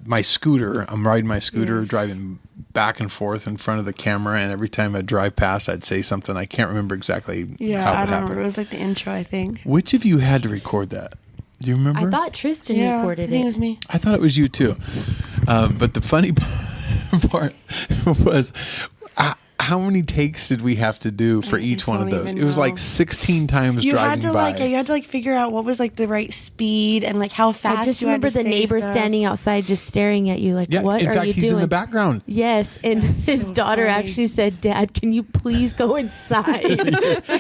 my scooter. I'm riding my scooter, driving back and forth in front of the camera, and every time I drive past, I'd say something. I can't remember exactly Yeah, how I it don't happened. remember. It was like the intro, I think. Which of you had to record that? Do you remember? I thought Tristan Yeah, recorded I think it. it was me. I thought it was you too. But the funny part was, how many takes did we have to do for each one of those? It was like 16 times You driving had to by. you had to figure out what was like the right speed and like how fast I just you had remember to the stay neighbor stuff. standing outside just staring at you like, Yeah, what in are fact, you he's doing? in the background. Yes, and his so daughter funny. actually said, Dad, can you please go inside?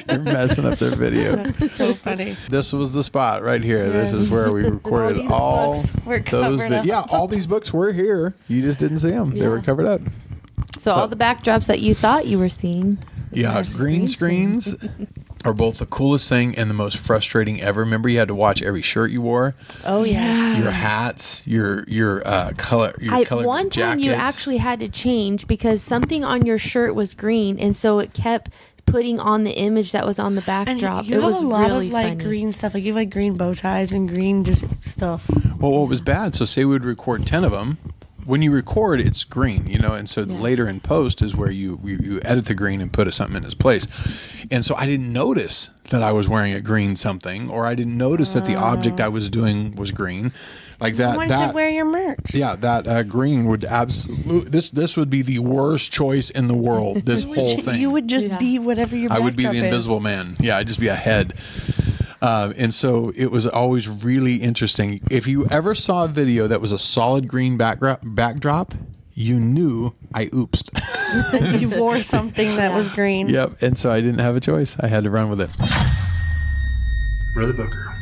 You're messing up their video. That's so funny. This was the spot right here. This is Yes. where we And recorded these all books were those covered up. Yeah, all these books were here. You just didn't see them. They Yeah. were covered up. So all the backdrops that you thought you were seeing. Yeah, green screens are both the coolest thing and the most frustrating ever. Remember, you had to watch every shirt you wore, Oh, yeah. your hats, your color, One time you jackets. actually had to change because something on your shirt was green, and so it kept putting on the image that was on the And backdrop. you It have was a lot really of like funny. green stuff. Like you have like green bow ties and green just stuff. Well, what was bad? So say we would record 10 of them. When you record, it's green, and so later in post is where you edit the green and put something in its place. And so I didn't notice that I was wearing a green something, or I didn't notice that the object I was doing was green, like that. Why did you wear your merch? Yeah, that green would absolutely. This would be the worst choice in the world. This whole thing. You would just be whatever your I would be the backdrop is. Invisible Man. Yeah, I'd just be a head. And so it was always really interesting. If you ever saw a video that was a solid green backdrop, you knew I oopsed. You wore something that was green. Yep. And so I didn't have a choice. I had to run with it. Brother Booker,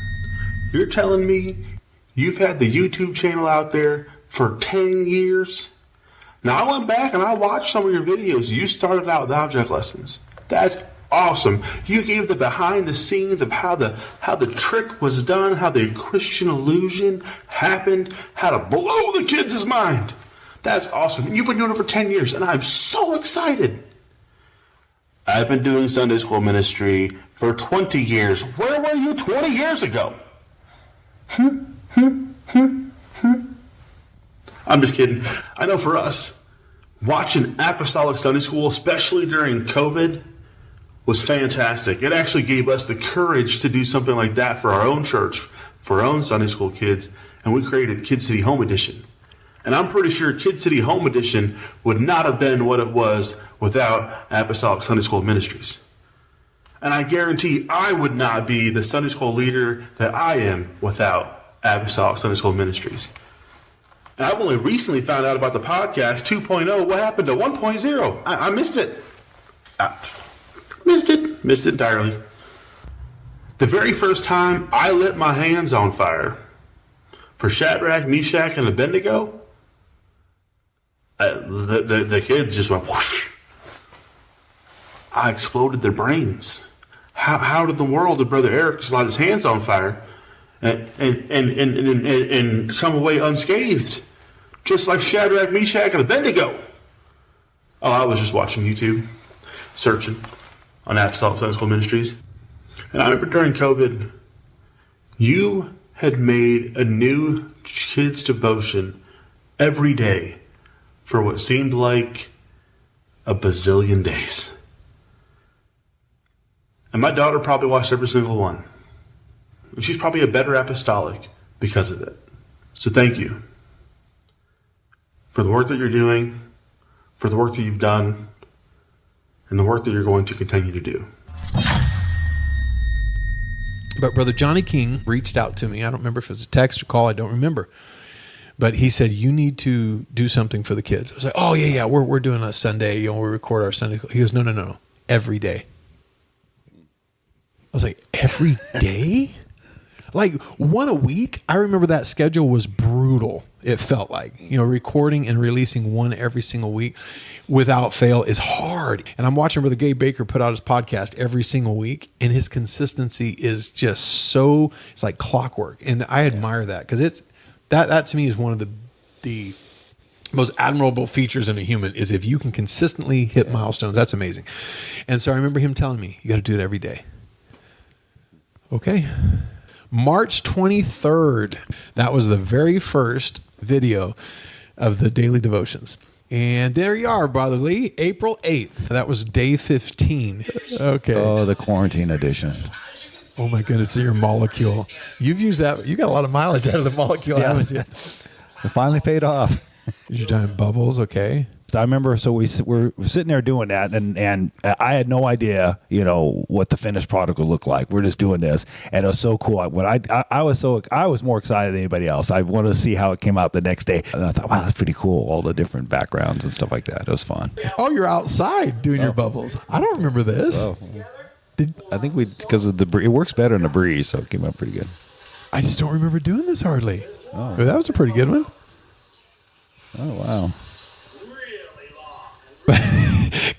you're telling me you've had the YouTube channel out there for 10 years? Now, I went back and I watched some of your videos. You started out with object lessons. That's awesome. You gave the behind the scenes of how the trick was done, how the Christian illusion happened, how to blow the kids' mind. That's awesome. You've been doing it for 10 years, and I'm so excited. I've been doing Sunday school ministry for 20 years. Where were you 20 years ago? I'm just kidding. I know for us, watching Apostolic Sunday School, especially during COVID, was fantastic. It actually gave us the courage to do something like that for our own church, for our own Sunday school kids, and we created Kid City Home Edition. And I'm pretty sure Kid City Home Edition would not have been what it was without Apostolic Sunday School Ministries. And I guarantee I would not be the Sunday school leader that I am without Apostolic Sunday School Ministries. And I've only recently found out about the podcast 2.0. What happened to 1.0? I missed it. Missed it entirely. The very first time I lit my hands on fire for Shadrach, Meshach, and Abednego, the kids just went whoosh. I exploded their brains. How did the world did Brother Eric just light his hands on fire and come away unscathed, just like Shadrach, Meshach, and Abednego? Oh, I was just watching YouTube, searching on Apostolic Sunday School Ministries. And I remember during COVID, you had made a new kids' devotion every day for what seemed like a bazillion days. And my daughter probably watched every single one. And she's probably a better apostolic because of it. So thank you for the work that you're doing, for the work that you've done, and the work that you're going to continue to do. But Brother Johnny King reached out to me. I don't remember if it was a text or call. I don't remember. But he said, you need to do something for the kids. I was like, oh, yeah, we're doing a Sunday. We record our Sunday. He goes, no. Every day. I was like, every day? Like one a week? I remember that schedule was brutal. It felt like, recording and releasing one every single week without fail is hard. And I'm watching Brother Gabe Baker put out his podcast every single week, and his consistency is just so, it's like clockwork. And I admire that because that to me is one of the most admirable features in a human is if you can consistently hit milestones. That's amazing. And so I remember him telling me, you got to do it every day. Okay. March 23rd, that was the very first video of the daily devotions. And there you are, Brother Lee, April 8th. That was day 15. Okay. Oh, the quarantine edition. Oh my goodness, your molecule. You've used that. You got a lot of mileage out of the molecule, haven't you? It finally paid off. You're doing bubbles, okay. I remember, so we're sitting there doing that, and I had no idea, what the finished product would look like. We're just doing this, and it was so cool. When I was more excited than anybody else. I wanted to see how it came out the next day, and I thought, wow, that's pretty cool. All the different backgrounds and stuff like that. It was fun. Oh, you're outside doing your bubbles. I don't remember this. Oh. I think because of it works better in the breeze, so it came out pretty good. I just don't remember doing this hardly. Oh, that was a pretty good one. Oh wow.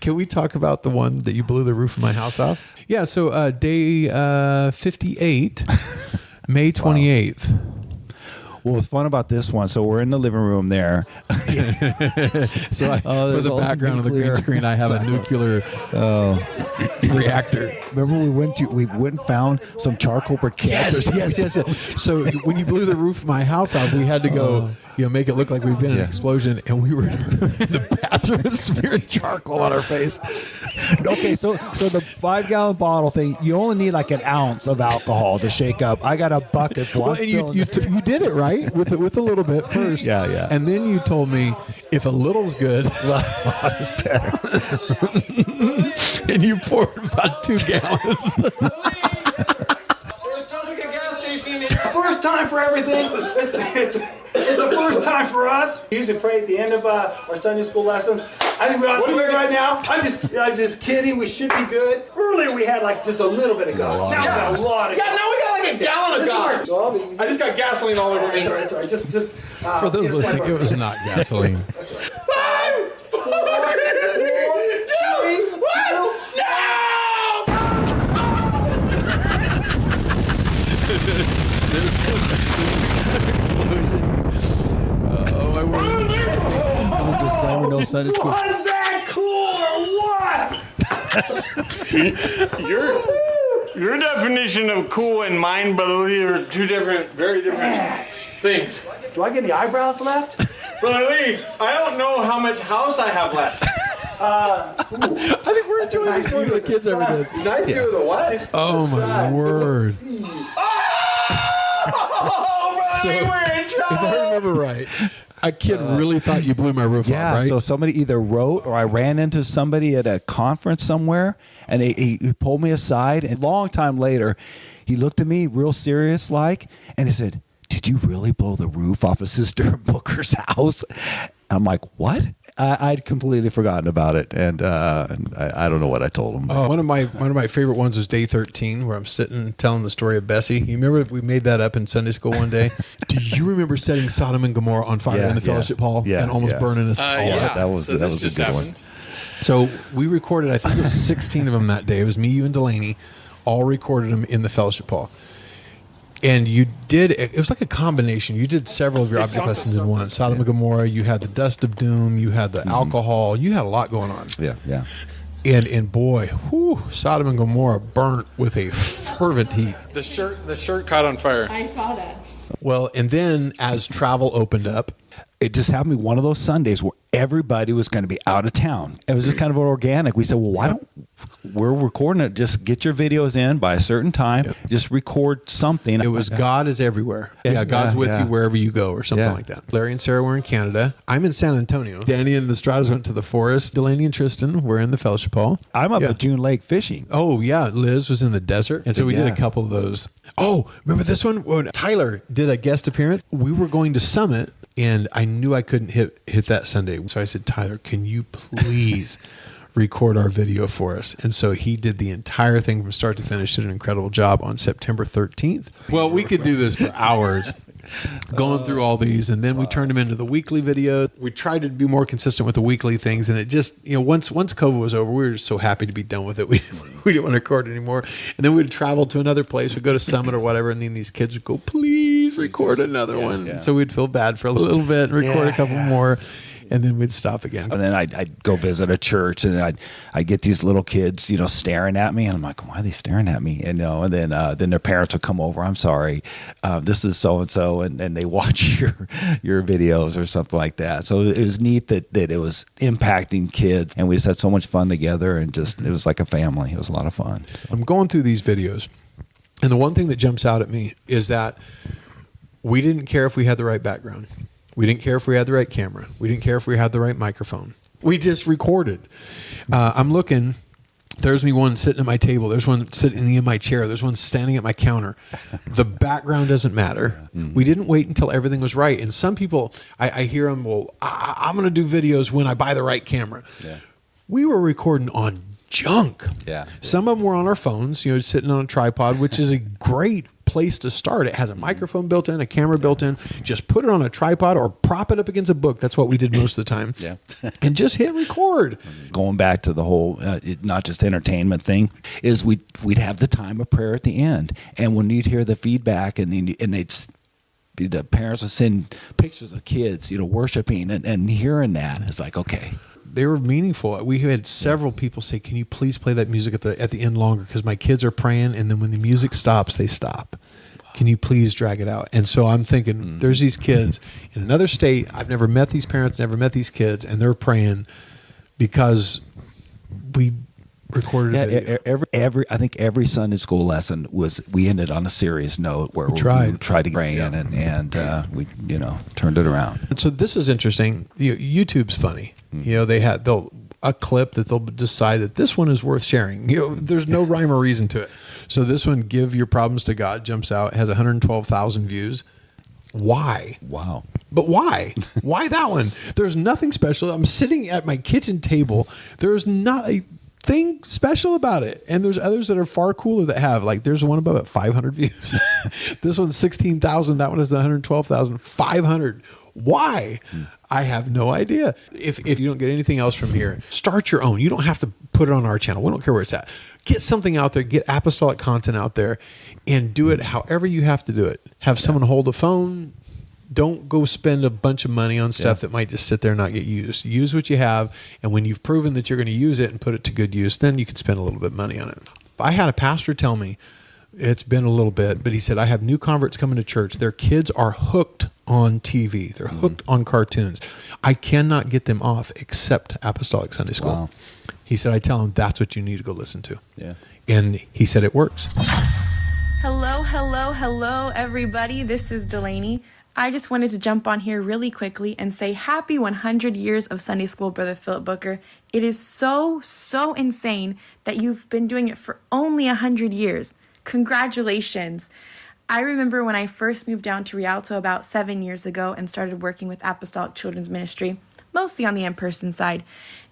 Can we talk about the one that you blew the roof of my house off? Yeah, so day 58, May 28th. Wow. What was fun about this one, so we're in the living room there. For the background of the green screen, I have a nuclear reactor. Remember we went and found some charcoal briquettes? Yes. So when you blew the roof of my house off, we had to go... make it look like we've been in an explosion, and we were in the bathroom smearing charcoal on our face. Okay, so the 5-gallon bottle thing, you only need like an ounce of alcohol to shake up. I got a bucket full. Well, and you did it right with a little bit first. Yeah. And then you told me if a little's good, a lot is better. And you poured about 2 gallons. First time for everything. It's a first time for us. We usually pray at the end of our Sunday school lessons. I think we ought to do it right now. I'm just kidding. We should be good. Earlier we had like just a little bit of God. Now we got a lot of God. Yeah, now we got like a gallon of God. I just got gasoline all over me. It's all right. Just for those listening, it was not gasoline. 5, 4, 3, 2, 1. Oh my word! Disclaimer: no Sunday school. Was that cool or what? Your definition of cool and mine, Brother Lee, are two very different things. Do I get any eyebrows left? Brother Lee, I don't know how much house I have left. I think we're enjoying this more than the kids ever did. Nice view of the what? Oh my word! So, if I remember right, a kid really thought you blew my roof off, right? So somebody either wrote or I ran into somebody at a conference somewhere, and he pulled me aside, and a long time later, he looked at me real serious-like, and he said, "Did you really blow the roof off of Sister Booker's house?" I'm like, what? I'd completely forgotten about it, and I don't know what I told him. Oh, one of my favorite ones was day 13, where I'm sitting telling the story of Bessie. You remember we made that up in Sunday school one day? Do you remember setting Sodom and Gomorrah on fire in the fellowship hall and almost burning us all up? That was a good one. So we recorded, I think it was 16 of them that day. It was me, you, and Delaney, all recorded them in the fellowship hall. And you did, it was like a combination. You did several of your object lessons in one. Sodom and Gomorrah, you had the dust of doom, you had the alcohol, you had a lot going on. Yeah. And boy, Sodom and Gomorrah burnt with a fervent heat. The shirt caught on fire. I saw that. Well, and then as travel opened up, it just happened to be one of those Sundays where everybody was going to be out of town. It was just kind of organic. We said, well, why don't we're recording it? Just get your videos in by a certain time. Just record something. It was God is everywhere. Yeah, God's with you wherever you go or something like that. Larry and Sarah were in Canada. I'm in San Antonio. Danny and the Stratas went to the forest. Delaney and Tristan were in the fellowship hall. I'm up at June Lake fishing. Oh, yeah. Liz was in the desert. And so we did a couple of those. Oh, remember this one? When Tyler did a guest appearance, we were going to Summit. And I knew I couldn't hit that Sunday. So I said, Tyler, can you please record our video for us? And so he did the entire thing from start to finish, did an incredible job on September 13th. Well, we could do this for hours. Going through all these, and then we turned them into the weekly video. We tried to be more consistent with the weekly things, and it just, once COVID was over, we were just so happy to be done with it. We didn't want to record anymore. And then we'd travel to another place, we'd go to Summit or whatever, and then these kids would go, please record another one. Yeah. So we'd feel bad for a little bit and record a couple more. And then we'd stop again. And then I'd go visit a church, and I'd get these little kids, staring at me, and I'm like, why are they staring at me? And then their parents would come over. I'm sorry, this is so and so, and they watch your videos or something like that. So it was neat that it was impacting kids, and we just had so much fun together, and just it was like a family. It was a lot of fun. I'm going through these videos, and the one thing that jumps out at me is that we didn't care if we had the right background. We didn't care if we had the right camera. We didn't care if we had the right microphone. We just recorded. I'm looking. There's me one sitting at my table. There's one sitting in my chair. There's one standing at my counter. The background doesn't matter. We didn't wait until everything was right. And some people, I hear them, well, I'm going to do videos when I buy the right camera. Yeah. We were recording on junk. Yeah. Some of them were on our phones, sitting on a tripod, which is a great place to start. It has a microphone built in, a camera built in. Just put it on a tripod or prop it up against a book. That's what we did most of the time. Yeah. And just hit record. Going back to the whole not just entertainment thing, is we'd have the time of prayer at the end, and when you'd hear the feedback, and the parents would send pictures of kids, worshiping and hearing that, it's like, okay. They were meaningful. We had several people say, can you please play that music at the end longer? Because my kids are praying, and then when the music stops, they stop. Wow. Can you please drag it out? And so I'm thinking, there's these kids in another state. I've never met these parents, never met these kids, and they're praying because we recorded a video. I think every Sunday school lesson we ended on a serious note where we tried to pray in, and we turned it around. And so this is interesting. YouTube's funny. They'll a clip that they'll decide that this one is worth sharing. There's no rhyme or reason to it. So this one, Give Your Problems to God, jumps out, has 112,000 views. Why? Wow. But why? Why that one? There's nothing special. I'm sitting at my kitchen table. There's not a thing special about it. And there's others that are far cooler that have, there's one above at 500 views. This one's 16,000. That one is 112,500. Why? I have no idea. If you don't get anything else from here, start your own. You don't have to put it on our channel. We don't care where it's at. Get something out there. Get apostolic content out there and do it however you have to do it. Have someone hold a phone. Don't go spend a bunch of money on stuff that might just sit there and not get used. Use what you have, and when you've proven that you're going to use it and put it to good use, then you can spend a little bit of money on it. I had a pastor tell me, it's been a little bit, but he said, I have new converts coming to church. Their kids are hooked on TV. They're hooked on cartoons. I cannot get them off except Apostolic Sunday School. Wow. He said, I tell them that's what you need to go listen to. Yeah. And he said it works. Hello, everybody. This is Delaney. I just wanted to jump on here really quickly and say happy 100 years of Sunday School, Brother Philip Booker. It is so insane that you've been doing it for only 100 years. Congratulations. I remember when I first moved down to Rialto about 7 years ago and started working with Apostolic Children's Ministry, mostly on the in-person side.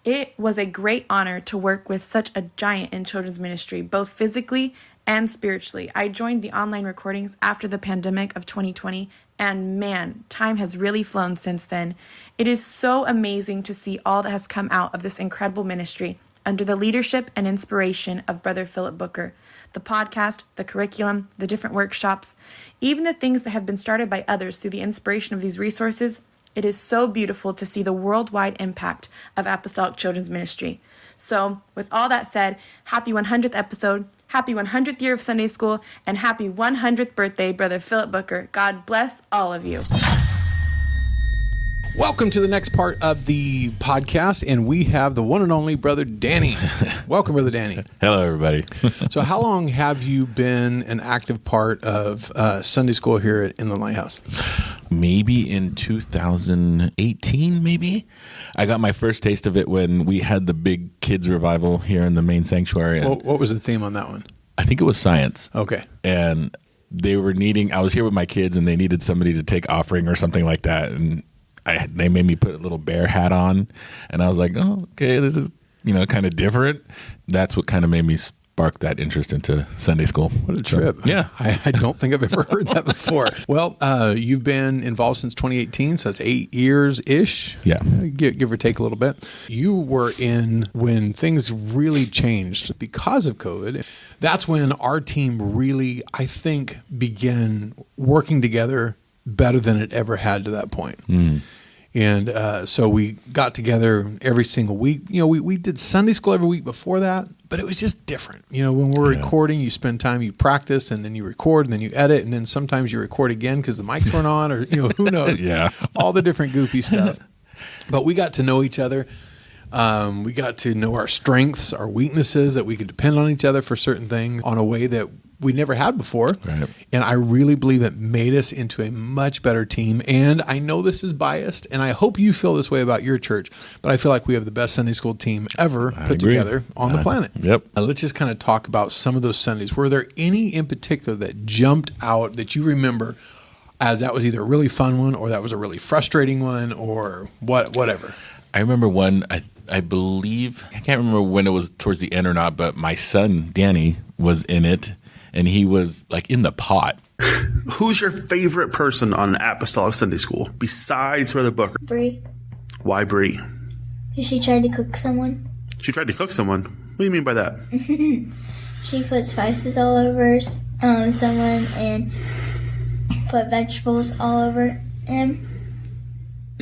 It was a great honor to work with such a giant in children's ministry, both physically and spiritually. I joined the online recordings after the pandemic of 2020, and man, time has really flown since then. It is so amazing to see all that has come out of this incredible ministry under the leadership and inspiration of Brother Philip Booker. The podcast, the curriculum, the different workshops, even the things that have been started by others through the inspiration of these resources. It is so beautiful to see the worldwide impact of Apostolic Children's Ministry. So, with all that said, happy 100th episode, happy 100th year of Sunday School, and happy 100th birthday, Brother Philip Booker. God bless all of you. Welcome to the next part of the podcast, and we have the one and only Brother Danny. Welcome, Brother Danny. Hello, everybody. So how long have you been an active part of Sunday School here at Inland Lighthouse? Maybe in 2018, maybe. I got my first taste of it when we had the big kids revival here in the main sanctuary. What was the theme on that one? I think it was science. Okay. And they were I was here with my kids, and they needed somebody to take offering or something like that, and they made me put a little bear hat on, and I was like, oh, okay, this is, kind of different. That's what kind of made me spark that interest into Sunday School. What a trip. Yeah. I don't think I've ever heard that before. Well, you've been involved since 2018, so that's 8 years-ish. Yeah. Give or take a little bit. You were in when things really changed because of COVID. That's when our team really, I think, began working together better than it ever had to that point. And so we got together every single week. We did Sunday School every week before that, but it was just different. When we're recording, you spend time, you practice, and then you record, and then you edit, and then sometimes you record again because the mics weren't on, or who knows? Yeah, all the different goofy stuff. But we got to know each other. We got to know our strengths, our weaknesses, that we could depend on each other for certain things on a way that we never had before. Right. And I really believe it made us into a much better team. And I know this is biased, and I hope you feel this way about your church, but I feel like we have the best Sunday School team ever put together on the planet. Yep. Let's just kind of talk about some of those Sundays. Were there any in particular that jumped out that you remember as that was either a really fun one, or that was a really frustrating one, or whatever? I remember one, I believe, I can't remember when it was towards the end or not, but my son, Danny, was in it, and he was like in the pot. Who's your favorite person on Apostolic Sunday School besides Brother Booker? Bree. Why Bree? Because she tried to cook someone. She tried to cook someone? What do you mean by that? She put spices all over someone and put vegetables all over him.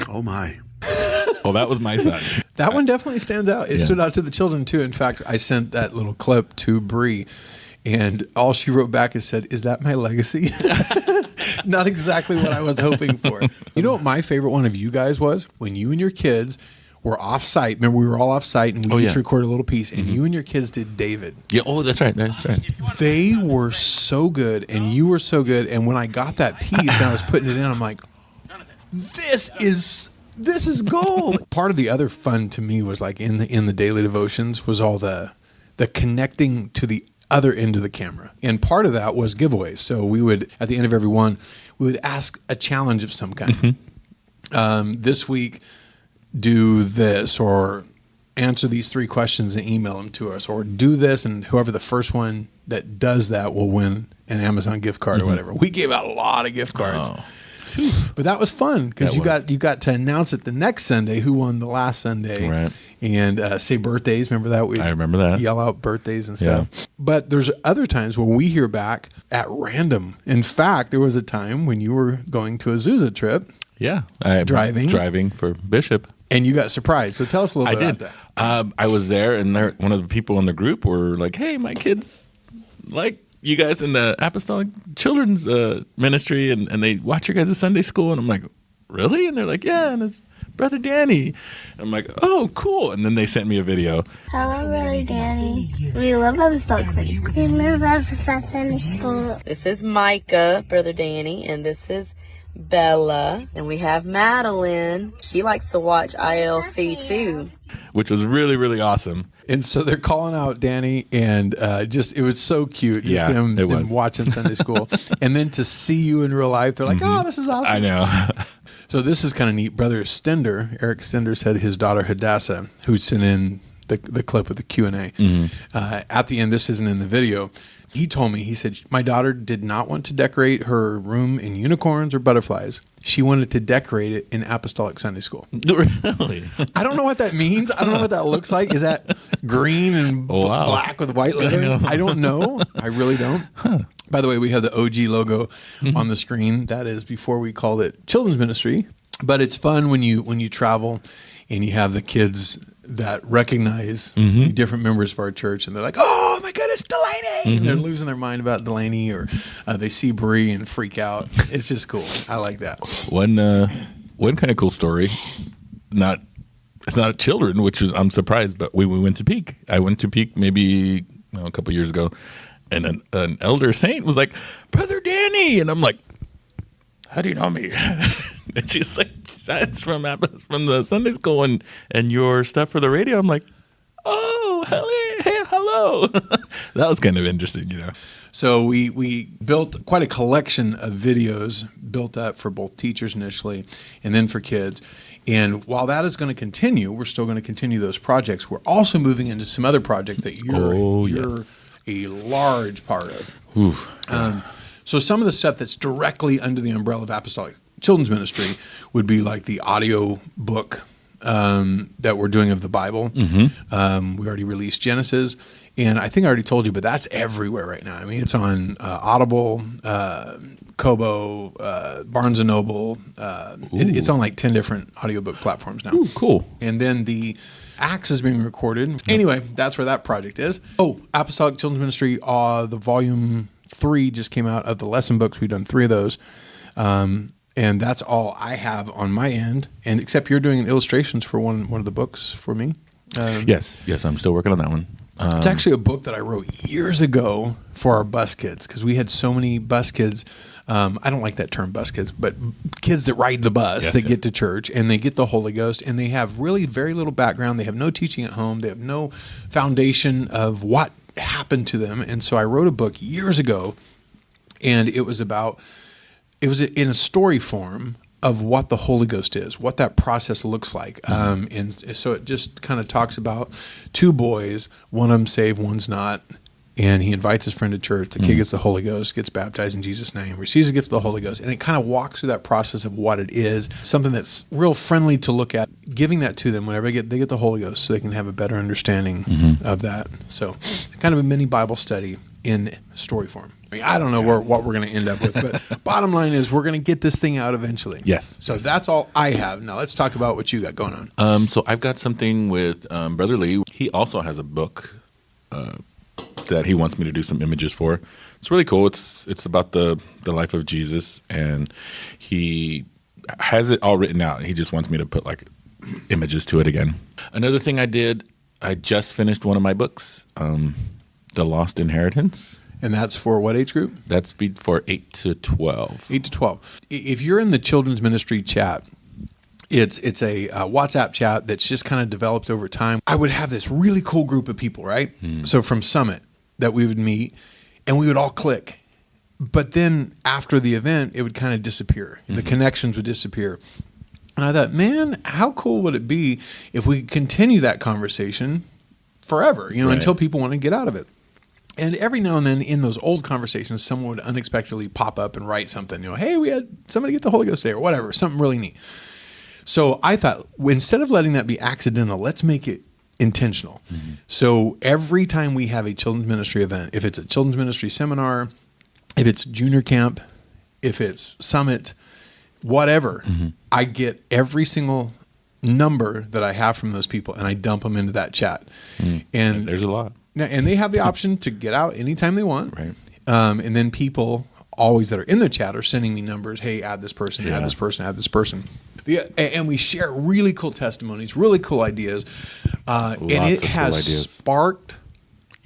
Oh my. Well, that was my son. That one definitely stands out. It stood out to the children too. In fact, I sent that little clip to Bree, and all she wrote back is said, "Is that my legacy?" Not exactly what I was hoping for. You know what my favorite one of you guys was? When you and your kids were off-site. Remember, we were all off-site, and we each recorded a little piece, and you and your kids did David. Yeah. Oh, that's right. That's right. They were so good, and you were so good. And when I got that piece and I was putting it in, I'm like, this is gold. Part of the other fun to me was like in the daily devotions was all the connecting to the other end of the camera. And part of that was giveaways. So we would, at the end of every one, we would ask a challenge of some kind. This week, do this, or answer these 3 questions and email them to us, or do this, and whoever the first one that does that will win an Amazon gift card or whatever. We gave out a lot of gift cards. But that was fun because you got to announce it the next Sunday who won the last Sunday, right? And say birthdays. Remember that? I remember that. Yell out birthdays and stuff. Yeah. But there's other times when we hear back at random. In fact, there was a time when you were going to a Azusa trip. Yeah, driving for Bishop, and you got surprised. So tell us a little bit about that. I was there, and one of the people in the group were like, "Hey, my kids like you guys in the Apostolic Children's Ministry, and they watch your guys' Sunday School." And I'm like, "Really?" And they're like, "Yeah, and it's Brother Danny." And I'm like, "Oh, cool." And then they sent me a video. Hello, Brother Danny. We love Apostolic Sunday School. We love Apostolic Sunday School. This is Micah, Brother Danny, and this is Bella, and we have Madeline. She likes to watch ILC too, which was really, really awesome. And so they're calling out Danny, and it was so cute. Just them watching Sunday School, and then to see you in real life, they're like, "Oh, this is awesome." I know. So this is kind of neat. Brother Stender, Eric Stender, said his daughter Hadassah, who sent in the clip with the Q&A. At the end, this isn't in the video. He told me, he said, my daughter did not want to decorate her room in unicorns or butterflies. She wanted to decorate it in Apostolic Sunday School. Really? I don't know what that means. I don't know what that looks like. Is that green and black with white lettering? I don't know. I really don't. By the way, we have the OG logo on the screen. That is before we called it Children's Ministry. But it's fun when you travel and you have the kids that recognize the different members of our church, and they're like, "Oh my goodness, Delaney!" And they're losing their mind about Delaney, or they see Bree and freak out. It's just cool. I like that. One kind of cool story. It's not children, which is I'm surprised, but we went to Peak. I went to Peak maybe a couple years ago, and an elder saint was like, "Brother Danny," and I'm like, "How do you know me?" And she's like, "That's from the Sunday school and your stuff for the radio." I'm like, "Oh, hello." That was kind of interesting, So we built quite a collection of videos built up for both teachers initially and then for kids. And while that is going to continue, we're still going to continue those projects. We're also moving into some other projects that you're a large part of. So some of the stuff that's directly under the umbrella of Apostolic Children's Ministry would be like the audio book that we're doing of the Bible. We already released Genesis, and I think I already told you, but that's everywhere right now. I mean, it's on Audible, Kobo, Barnes & Noble. It's on like 10 different audiobook platforms now. Ooh, cool. And then the Acts is being recorded. Anyway, that's where that project is. Oh, Apostolic Children's Ministry, the volume 3 just came out of the lesson books. We've done 3 of those. And that's all I have on my end. And except you're doing illustrations for one of the books for me. Yes, I'm still working on that one. It's actually a book that I wrote years ago for our bus kids, because we had so many bus kids. I don't like that term, bus kids, but kids that ride the bus that get to church and they get the Holy Ghost, and they have really very little background. They have no teaching at home. They have no foundation of what happened to them. And so I wrote a book years ago, and it was in a story form of what the Holy Ghost is, what that process looks like. And so it just kind of talks about 2 boys, one of them saved, one's not. And he invites his friend to church. The kid gets the Holy Ghost, gets baptized in Jesus' name, receives the gift of the Holy Ghost. And it kind of walks through that process of what it is, something that's real friendly to look at, giving that to them whenever they get the Holy Ghost, so they can have a better understanding of that. So it's kind of a mini Bible study in story form. I mean, I don't know what we're going to end up with, but bottom line is we're going to get this thing out eventually. Yes. So that's all I have. Now let's talk about what you got going on. So I've got something with Brother Lee. He also has a book that he wants me to do some images for. It's really cool. It's about the life of Jesus, and he has it all written out. He just wants me to put like images to it again. Another thing I just finished one of my books, The Lost Inheritance. And that's for what age group? That's for 8 to 12. 8 to 12. If you're in the children's ministry chat, it's a WhatsApp chat that's just kind of developed over time. I would have this really cool group of people, right? So from Summit that we would meet, and we would all click. But then after the event, it would kind of disappear. The connections would disappear. And I thought, man, how cool would it be if we could continue that conversation forever, until people want to get out of it. And every now and then in those old conversations, someone would unexpectedly pop up and write something, hey, we had somebody get the Holy Ghost today, or whatever, something really neat. So I thought, instead of letting that be accidental, let's make it intentional. So every time we have a children's ministry event, if it's a children's ministry seminar, if it's junior camp, if it's summit, whatever, I get every single number that I have from those people and I dump them into that chat. And there's a lot. And they have the option to get out anytime they want. Right. And then people always that are in the chat are sending me numbers. Hey, add this person, add this person, add this person. And we share really cool testimonies, really cool ideas. And it has sparked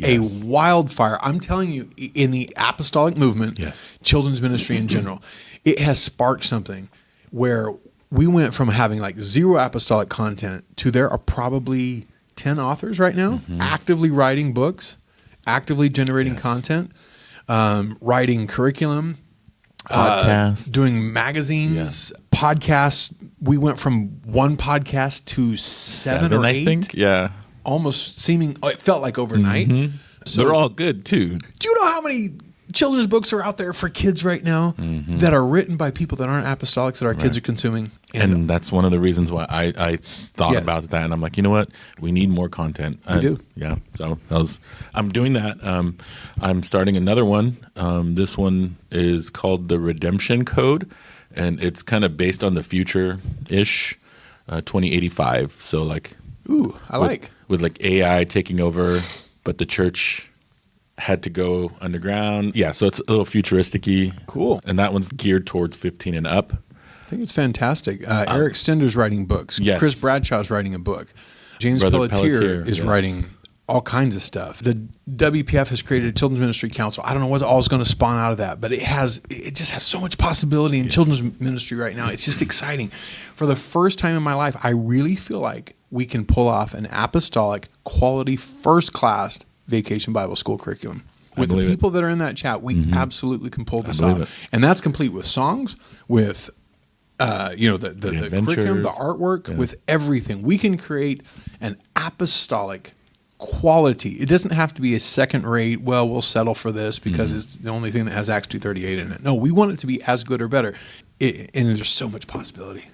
a wildfire. I'm telling you, in the apostolic movement, children's ministry in general, it has sparked something where we went from having like 0 apostolic content to there are probably 10 authors right now actively writing books, actively generating content, writing curriculum, podcasts, doing magazines, podcasts, we went from one podcast to seven or eight. I think. Yeah. Almost seeming, it felt like overnight. Mm-hmm. So, they're all good too. Do you know how many children's books are out there for kids right now that are written by people that aren't apostolics that our kids are consuming? And that's one of the reasons why I thought about that. And I'm like, you know what? We need more content. We do. Yeah. So I'm doing that. I'm starting another one. This one is called The Redemption Code. And it's kind of based on the future-ish, 2085. So like, ooh, with like AI taking over, but the church had to go underground. Yeah, so it's a little futuristic-y. Cool. And that one's geared towards 15 and up. I think it's fantastic. Eric Stender's writing books. Yes. Chris Bradshaw's writing a book. James Brother Pelletier is yes. writing all kinds of stuff. The WPF has created a Children's Ministry Council. I don't know what all is going to spawn out of that, but it just has so much possibility in children's ministry right now. It's just exciting. For the first time in my life, I really feel like we can pull off an apostolic, quality, first-class Vacation Bible School curriculum. With the people that are in that chat, we absolutely can pull this off. And that's complete with songs, with the curriculum, the artwork, with everything. We can create an apostolic quality. It doesn't have to be a second-rate, well, we'll settle for this because it's the only thing that has Acts 2:38 in it. No, we want it to be as good or better. And there's so much possibility.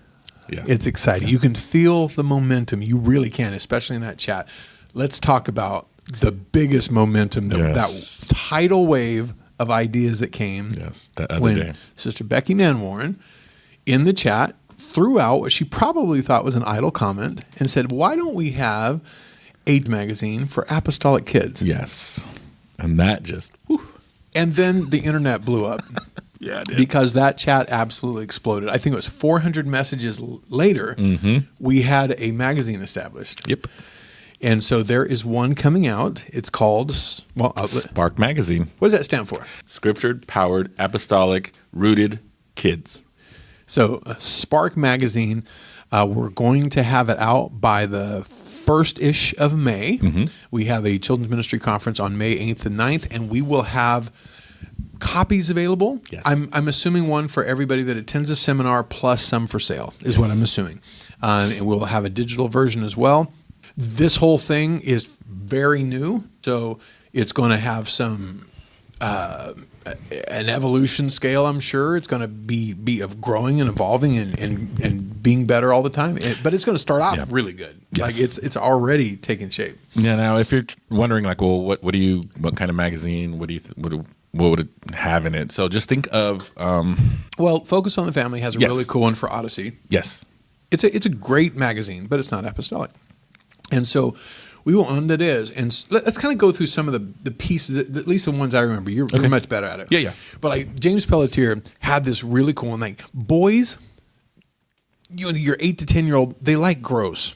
Yeah. It's exciting. You can feel the momentum. You really can, especially in that chat. Let's talk about the biggest momentum, that tidal wave of ideas that came that other when day. Sister Becky Nanwarren in the chat threw out what she probably thought was an idle comment and said, why don't we have a magazine for apostolic kids? Yes. And that just... whew. And then the internet blew up. Yeah, it did. Because that chat absolutely exploded. I think it was 400 messages later, we had a magazine established. Yep. And so there is one coming out. It's called Spark Magazine. What does that stand for? Scripture Powered Apostolic Rooted Kids. So Spark Magazine, we're going to have it out by the first-ish of May. We have a children's ministry conference on May 8th and 9th, and we will have copies available. Yes. I'm assuming one for everybody that attends a seminar plus some for sale is what I'm assuming. And we'll have a digital version as well. This whole thing is very new, so it's going to have some an evolution scale, I'm sure. It's going to be of growing and evolving and being better all the time. But it's going to start off really good. Yes. Like it's already taking shape. Yeah. Now, if you're wondering, like, well, what kind of magazine? What would it have in it? So just think of. Well, Focus on the Family has a really cool one for Odyssey. Yes. It's a great magazine, but it's not apostolic. And so we will own that is. And let's kind of go through some of the pieces, at least the ones I remember. You're much better at it. Yeah. But like James Pelletier had this really cool one. Like boys, your 8 to 10-year-old, they like gross.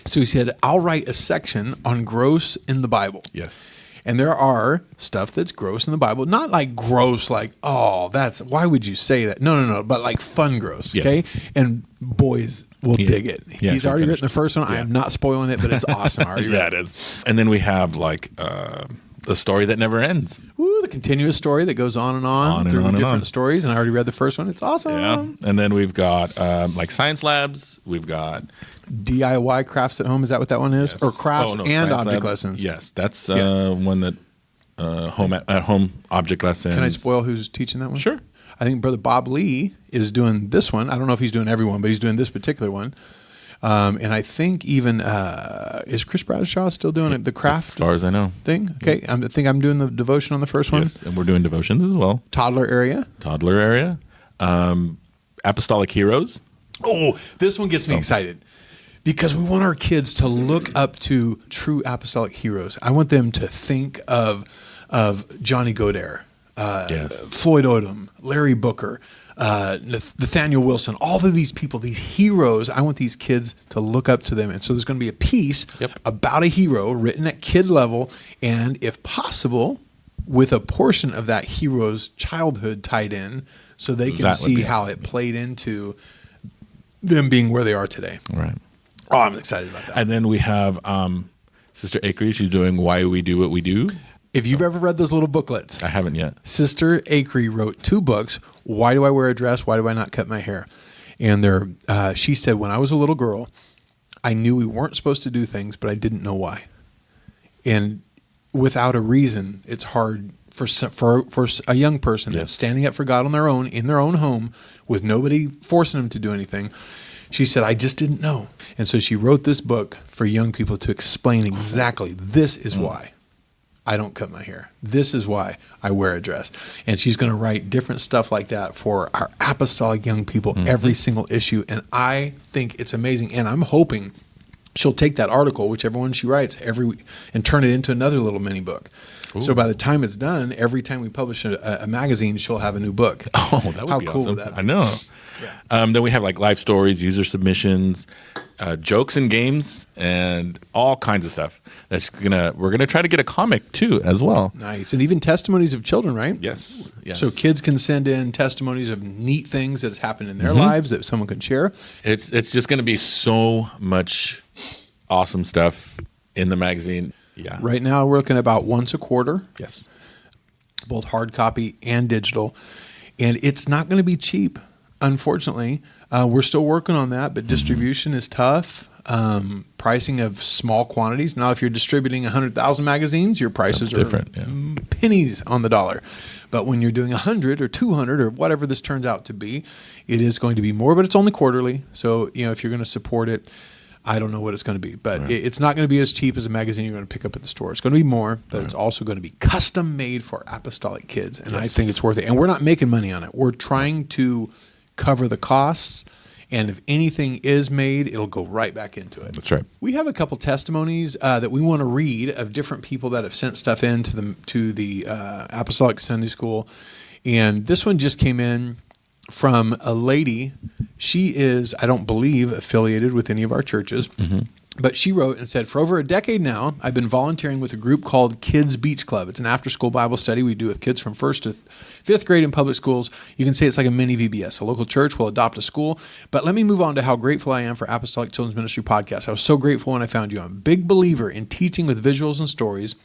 So he said, I'll write a section on gross in the Bible. Yes. And there are stuff that's gross in the Bible. Not like gross, like, oh, why would you say that? No. But like fun gross, okay? And boys will dig it. Yeah, He's already written the first one. I am not spoiling it, but it's awesome. It is. And then we have like the story that never ends. Ooh, the continuous story that goes on and on through different stories. And I already read the first one. It's awesome. Yeah. And then we've got like science labs. We've got DIY crafts at home. Is that what that one is? Yes. Or crafts and object lessons? Yes, that's one that at home object lessons. Can I spoil who's teaching that one? Sure. I think Brother Bob Lee is doing this one. I don't know if he's doing every one, but he's doing this particular one. And I think even is Chris Bradshaw still doing it? The craft, as far as I know, thing. Okay, I think I'm doing the devotion on the first one. Yes, and we're doing devotions as well. Toddler area. Apostolic heroes. Oh, this one gets me excited. Because we want our kids to look up to true apostolic heroes. I want them to think of Johnny Godair, Floyd Odom, Larry Booker, Nathaniel Wilson, all of these people, these heroes. I want these kids to look up to them. And so there's going to be a piece about a hero written at kid level, and if possible, with a portion of that hero's childhood tied in so they can see how it played into them being where they are today. Right. Oh, I'm excited about that. And then we have Sister Acree. She's doing Why We Do What We Do. If you've ever read those little booklets. I haven't yet. Sister Acree wrote 2 books, Why Do I Wear a Dress? Why Do I Not Cut My Hair? And she said, when I was a little girl, I knew we weren't supposed to do things, but I didn't know why. And without a reason, it's hard for a young person that's standing up for God on their own, in their own home, with nobody forcing them to do anything. She said, I just didn't know. And so she wrote this book for young people to explain exactly, this is why I don't cut my hair. This is why I wear a dress. And she's going to write different stuff like that for our apostolic young people, every single issue. And I think it's amazing. And I'm hoping she'll take that article, whichever one she writes, every week, and turn it into another little mini book. Ooh. So by the time it's done, every time we publish a magazine, she'll have a new book. Oh, that would be cool awesome. Would that be? I know. Yeah. Then we have like live stories, user submissions, jokes and games, and all kinds of stuff. We're gonna try to get a comic too as well. Nice. And even testimonies of children, right? Yes. So kids can send in testimonies of neat things that has happened in their lives that someone can share. It's just gonna be so much awesome stuff in the magazine. Yeah. Right now we're looking at about once a quarter. Yes. Both hard copy and digital. And it's not going to be cheap, unfortunately. We're still working on that, but distribution is tough. Pricing of small quantities. Now, if you're distributing 100,000 magazines, your prices are different, pennies on the dollar. But when you're doing 100 or 200 or whatever this turns out to be, it is going to be more, but it's only quarterly. So, if you're going to support it, I don't know what it's going to be, but it's not going to be as cheap as a magazine you're going to pick up at the store. It's going to be more, but it's also going to be custom made for apostolic kids. And I think it's worth it. And we're not making money on it. We're trying to cover the costs. And if anything is made, it'll go right back into it. That's right. We have a couple testimonies that we want to read of different people that have sent stuff in to the Apostolic Sunday School. And this one just came in from a lady. She is, I don't believe, affiliated with any of our churches. But she wrote and said, for over a decade now, I've been volunteering with a group called Kids Beach Club. It's an after-school Bible study we do with kids from 1st to 5th grade in public schools. You can say it's like a mini VBS. A local church will adopt a school. But let me move on to how grateful I am for Apostolic Children's Ministry Podcast. I was so grateful when I found you. I'm a big believer in teaching with visuals and stories.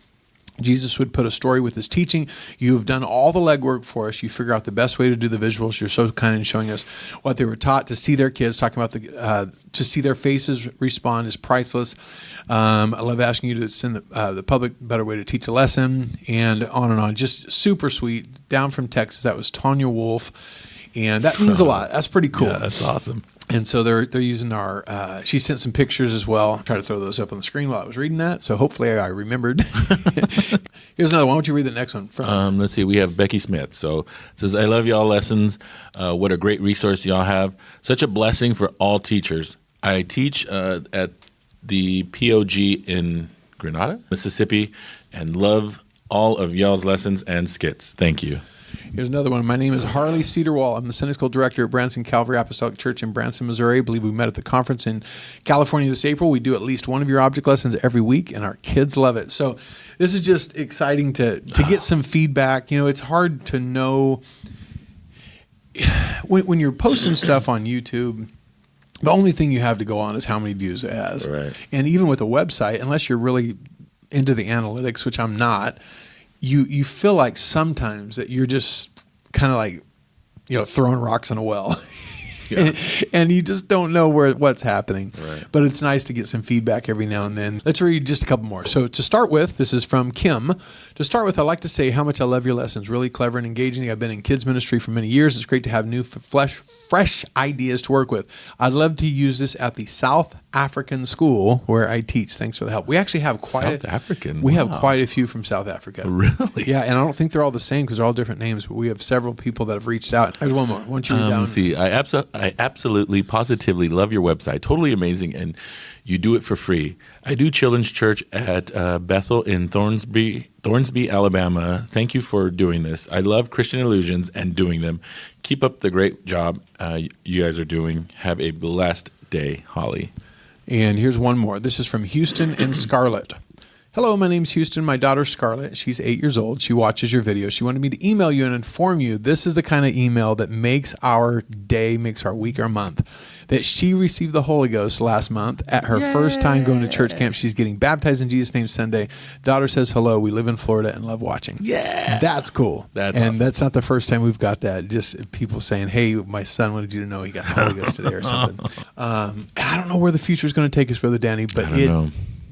Jesus would put a story with his teaching. You have done all the legwork for us. You figure out the best way to do the visuals. You're so kind in showing us what they were taught. To see their kids, talking about to see their faces respond is priceless. I love asking you to send the public a better way to teach a lesson, and on and on. Just super sweet. Down from Texas, that was Tanya Wolf, and that means a lot. That's pretty cool. Yeah, that's awesome. And so they're using our, she sent some pictures as well. I'll try to throw those up on the screen while I was reading that. So hopefully I remembered. Here's another one. Why don't you read the next one? Let's see. We have Becky Smith. So it says, I love y'all lessons. What a great resource y'all have. Such a blessing for all teachers. I teach at the POG in Grenada, Mississippi, and love all of y'all's lessons and skits. Thank you. Here's another one. My name is Harley Cedarwall. I'm the Sunday School Director at Branson Calvary Apostolic Church in Branson, Missouri. I believe we met at the conference in California this April. We do at least one of your object lessons every week, and our kids love it. So this is just exciting to get some feedback. It's hard to know when you're posting stuff on YouTube. The only thing you have to go on is how many views it has. Right. And even with a website, unless you're really into the analytics, which I'm not, you feel like sometimes that you're just kind of like, throwing rocks in a well. And you just don't know what's happening. Right. But it's nice to get some feedback every now and then. Let's read just a couple more. So to start with, this is from Kim. To start with, I'd like to say how much I love your lessons. Really clever and engaging. I've been in kids ministry for many years. It's great to have new fresh ideas to work with. I'd love to use this at the South African school where I teach. Thanks for the help. We actually have quite a few from South Africa. Really? Yeah, and I don't think they're all the same because they're all different names, but we have several people that have reached out. There's one more. Why don't you read down? Let's see. I absolutely, positively love your website. Totally amazing, and you do it for free. I do children's church at Bethel in Thornsby, Alabama. Thank you for doing this. I love Christian illusions and doing them. Keep up the great job you guys are doing. Have a blessed day, Holly. And here's one more. This is from Houston and Scarlett. Hello, my name's Houston. My daughter's Scarlett. She's 8 years old. She watches your videos. She wanted me to email you and inform you this is the kind of email that makes our day, makes our week, our month. that she received the Holy Ghost last month at her first time going to church camp. She's getting baptized in Jesus' name Sunday. Daughter says hello. We live in Florida and love watching. Yeah. That's cool. That's and awesome. that's not the first time we've got that. Just people saying, hey, my son wanted you to know he got the Holy Ghost today or something. And I don't know where the future is going to take us, Brother Danny, but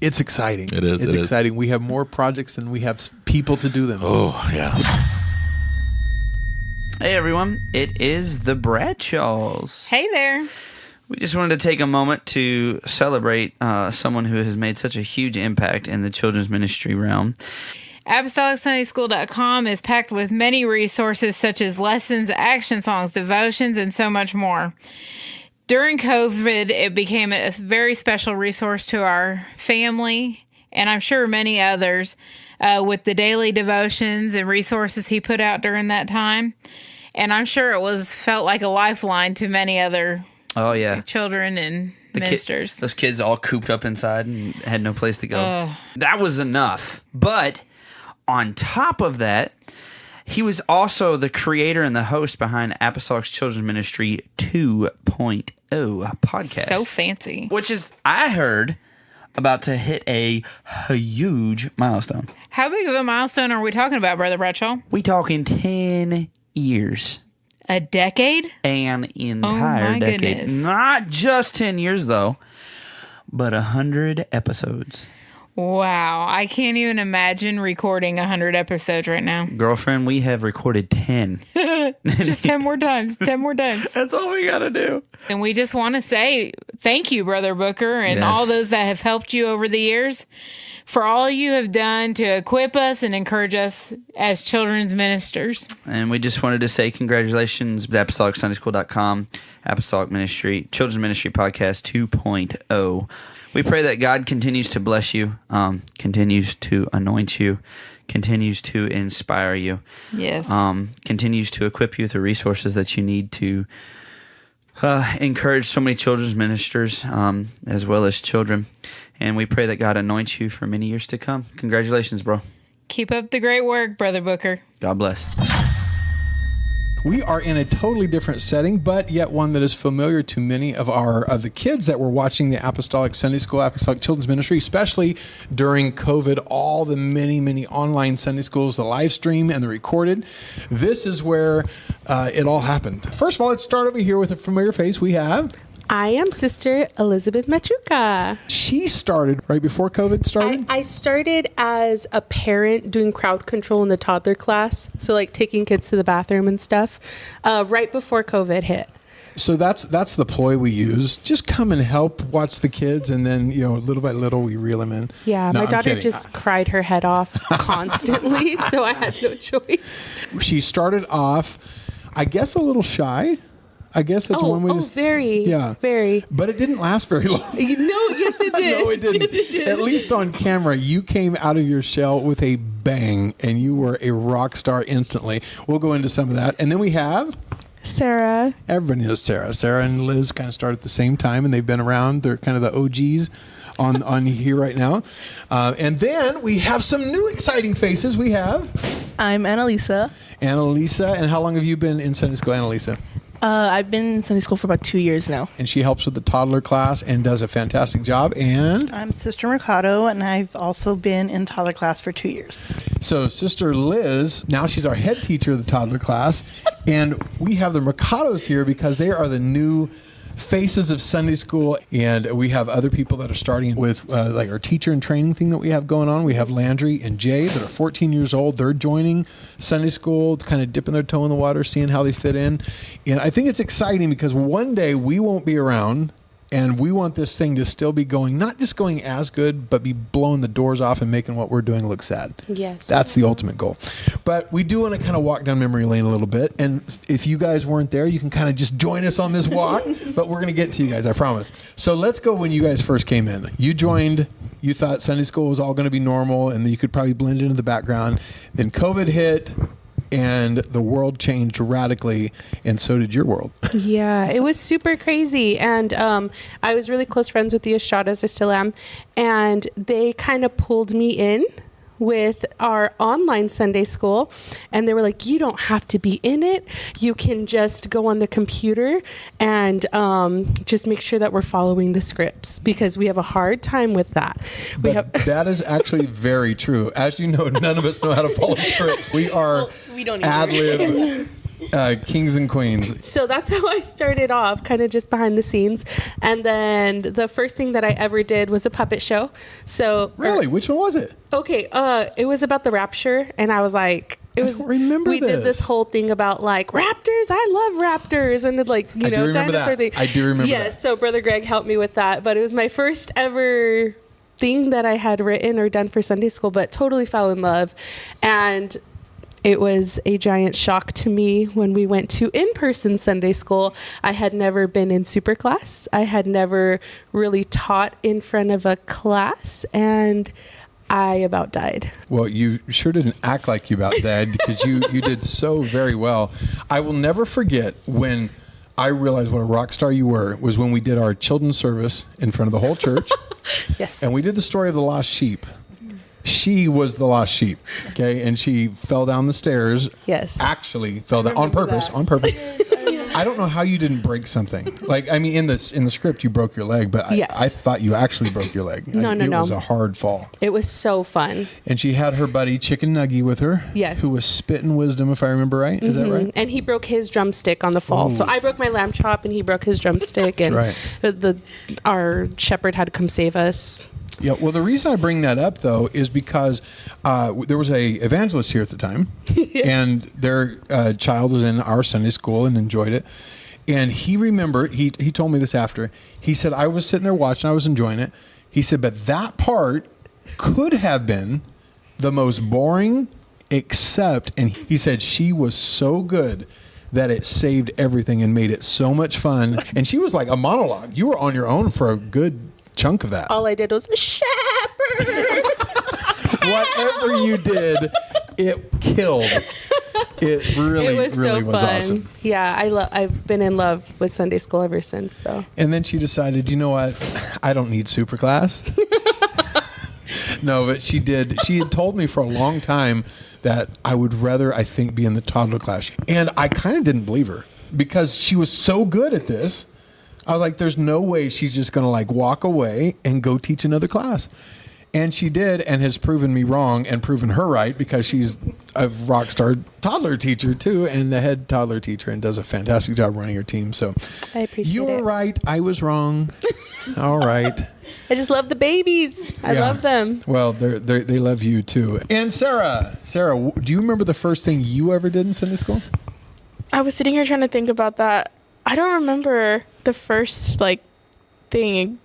it's exciting. It is. It's exciting. We have more projects than we have people to do them. Oh, yeah. Hey, everyone. It is the Bradshaws. Hey there. We just wanted to take a moment to celebrate someone who has made such a huge impact in the children's ministry realm. ApostolicSundaySchool.com is packed with many resources such as lessons, action songs, devotions, and so much more. During COVID, it became a very special resource to our family, and I'm sure many others, with the daily devotions and resources he put out during that time. And I'm sure it felt like a lifeline to many other children and ministers. Those kids all cooped up inside and had no place to go. That was enough. But on top of that, he was also the creator and the host behind Apostolic Children's Ministry 2.0 podcast. So fancy. Which is, I heard, about to hit a huge milestone. How big of a milestone are we talking about, Brother Bradshaw? We talking 10 years. A decade? An entire decade. Goodness. Not just 10 years, though, but 100 episodes. Wow. I can't even imagine recording 100 episodes right now. Girlfriend, we have recorded 10. Just 10 more times. 10 more times. That's all we got to do. And we just want to say thank you, Brother Booker, and all those that have helped you over the years for all you have done to equip us and encourage us as children's ministers. And we just wanted to say congratulations, ApostolicSundaySchool.com, Apostolic Ministry, Children's Ministry Podcast 2.0. We pray that God continues to bless you, continues to anoint you, continues to inspire you. Yes. Continues to equip you with the resources that you need to encourage so many children's ministers as well as children. And we pray that God anoints you for many years to come. Congratulations, bro. Keep up the great work, Brother Booker. God bless. We are in a totally different setting, but yet one that is familiar to many of the kids that were watching the Apostolic Sunday School, Apostolic Children's Ministry, especially during COVID, all the many online Sunday schools, the live stream and the recorded. This is where it all happened. First of all, let's start over here with a familiar face. We have... I am Sister Elizabeth Machuca. She started right before COVID started? I started as a parent doing crowd control in the toddler class. So like taking kids to the bathroom and stuff right before COVID hit. So that's the ploy we use. Just come and help watch the kids, and then, little by little we reel them in. Yeah, my daughter just cried her head off constantly, so I had no choice. She started off, I guess, a little shy. I guess that's one way to... very. Yeah. Very. But it didn't last very long. No, yes it did. No, it didn't. Yes, it did. At least on camera, you came out of your shell with a bang, and you were a rock star instantly. We'll go into some of that. And then we have... Sarah. Everybody knows Sarah. Sarah and Liz kind of started at the same time, and they've been around. They're kind of the OGs on here right now. And then we have some new exciting faces. We have... I'm Annalisa. Annalisa. And how long have you been in Sunday school, Annalisa? I've been in Sunday school for about 2 years now. And she helps with the toddler class and does a fantastic job. And I'm Sister Mercado, and I've also been in toddler class for 2 years. So Sister Liz, now she's our head teacher of the toddler class. And we have the Mercados here because they are the new faces of Sunday school, and we have other people that are starting with like our teacher and training thing that we have going on. We have Landry and Jay that are 14 years old. They're joining Sunday school, kind of dipping their toe in the water, seeing how they fit in. And I think it's exciting because one day we won't be around, and we want this thing to still be going, not just going as good, but be blowing the doors off and making what we're doing look sad. Yes. That's the ultimate goal. But we do want to kind of walk down memory lane a little bit. And if you guys weren't there, you can kind of just join us on this walk. But we're going to get to you guys, I promise. So let's go when you guys first came in. You joined, you thought Sunday school was all going to be normal, and then you could probably blend into the background. Then COVID hit, and the world changed radically, and so did your world. Yeah, it was super crazy. And I was really close friends with the Estradas, I still am, and they kind of pulled me in with our online Sunday school, and they were like, you don't have to be in it. You can just go on the computer and just make sure that we're following the scripts, because we have a hard time with that. That is actually very true. As you know, none of us know how to follow scripts. We are we don't ad-lib kings and queens. So that's how I started off, kind of just behind the scenes. And then the first thing that I ever did was a puppet show. So Really? Which one was it? Okay, it was about the rapture, and I was like, we did this whole thing about like raptors. I love raptors, and like I do remember dinosaur that. thing. I do remember Yes, that. so Brother Greg helped me with that, but it was my first ever thing that I had written or done for Sunday school, but totally fell in love. And it was a giant shock to me when we went to in-person Sunday school. I had never been in super class. I had never really taught in front of a class, and I about died. Well, you sure didn't act like you about died, because you did so very well. I will never forget when I realized what a rock star you were, was when we did our children's service in front of the whole church. Yes. And we did the story of the lost sheep. She was the lost sheep, okay? And she fell down the stairs. Yes. Actually fell down on purpose. that. On purpose. I don't know how you didn't break something. Like, I mean, in the script you broke your leg, but Yes. I thought you actually broke your leg. No. It was a hard fall. It was so fun. And she had her buddy Chicken Nuggy with her. Yes. Who was spitting wisdom, if I remember right. Is that right? And he broke his drumstick on the fall. Ooh. So I broke my lamb chop, and he broke his drumstick, and Right. our shepherd had to come save us. Yeah, well, the reason I bring that up, though, is because there was a evangelist here at the time, and their child was in our Sunday school and enjoyed it. And he remembered, he told me this after, he said, I was sitting there watching, I was enjoying it. He said, but that part could have been the most boring, except, and he said, she was so good that it saved everything and made it so much fun. And she was like a monologue. You were on your own for a good chunk of that. All I did was shepherd. Whatever you did, it killed. It really was awesome. Yeah, I've been in love with Sunday school ever since, though. And then she decided, you know what? I don't need super class. No, but she did. She had told me for a long time that I would rather, I think, be in the toddler class. And I kind of didn't believe her, because she was so good at this. I was like, there's no way she's just going to like walk away and go teach another class. And she did, and has proven me wrong and proven her right, because she's a rock star toddler teacher too, and the head toddler teacher, and does a fantastic job running her team. So I appreciate you were it. right. I was wrong. All right. I just love the babies. I Yeah. love them. Well, they love you too. And Sarah, do you remember the first thing you ever did in Sunday school? I was sitting here trying to think about that. I don't remember the first thing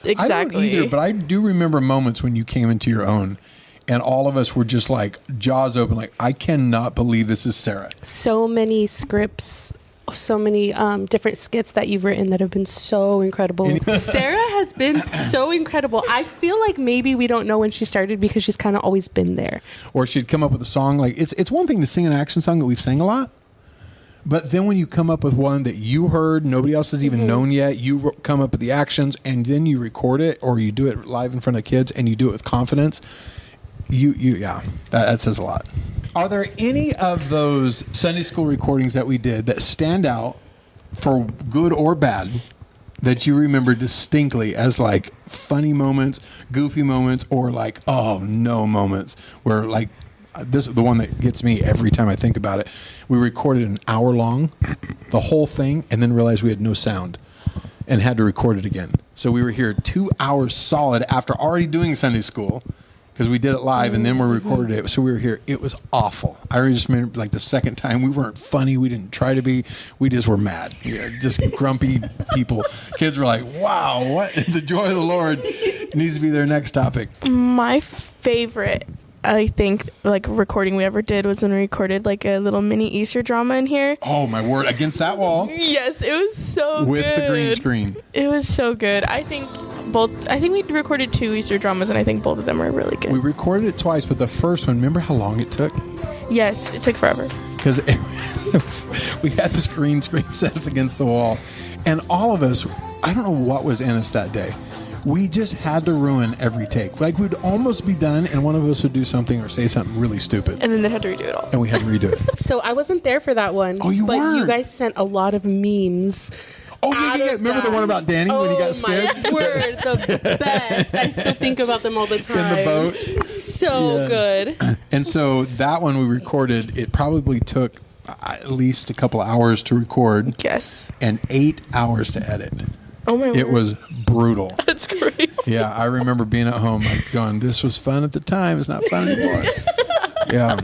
exactly. I don't either, but I do remember moments when you came into your own, and all of us were just like jaws open, like, I cannot believe this is Sarah. So many scripts, so many different skits that you've written that have been so incredible. Sarah has been so incredible. I feel like maybe we don't know when she started, because she's kind of always been there. Or she'd come up with a song, like, it's one thing to sing an action song that we've sang a lot, but then when you come up with one that you heard, nobody else has even known yet, you come up with the actions, and then you record it, or you do it live in front of kids, and you do it with confidence. That says a lot. Are there any of those Sunday school recordings that we did that stand out, for good or bad, that you remember distinctly as like funny moments, goofy moments, or like, oh no moments, where like, this is the one that gets me every time I think about it. We recorded an hour long, the whole thing, and then realized we had no sound and had to record it again. So we were here 2 hours solid after already doing Sunday school, because we did it live and then we recorded it. So we were here. It was awful. I just remember like the second time, we weren't funny. We didn't try to be. We just were mad. Just grumpy people. Kids were like, wow, what? The joy of the Lord needs to be their next topic. My favorite, I think, recording we ever did was when we recorded a little mini Easter drama in here. Oh my word! Against that wall. Yes, it was so with good. The green screen. It was so good. I think we recorded 2 Easter dramas, and I think both of them were really good. We recorded it twice, but the first one, remember how long it took? Yes, it took forever. Because we had this green screen set up against the wall, and all of us, I don't know what was in us that day. we just had to ruin every take. Like, we'd almost be done, and one of us would do something or say something really stupid. And then they had to redo it all. And we had to redo it. So I wasn't there for that one. Oh, you but weren't? You guys sent a lot of memes. Oh, yeah. Remember the one about Danny when he got scared? Oh, my word. The best. I still think about them all the time. In the boat? So good. And so that one we recorded, it probably took at least a couple hours to record. Yes. And 8 hours to edit. Oh, my word. It was brutal. That's crazy. Yeah, I remember being at home like going, this was fun at the time. It's not fun anymore. Yeah.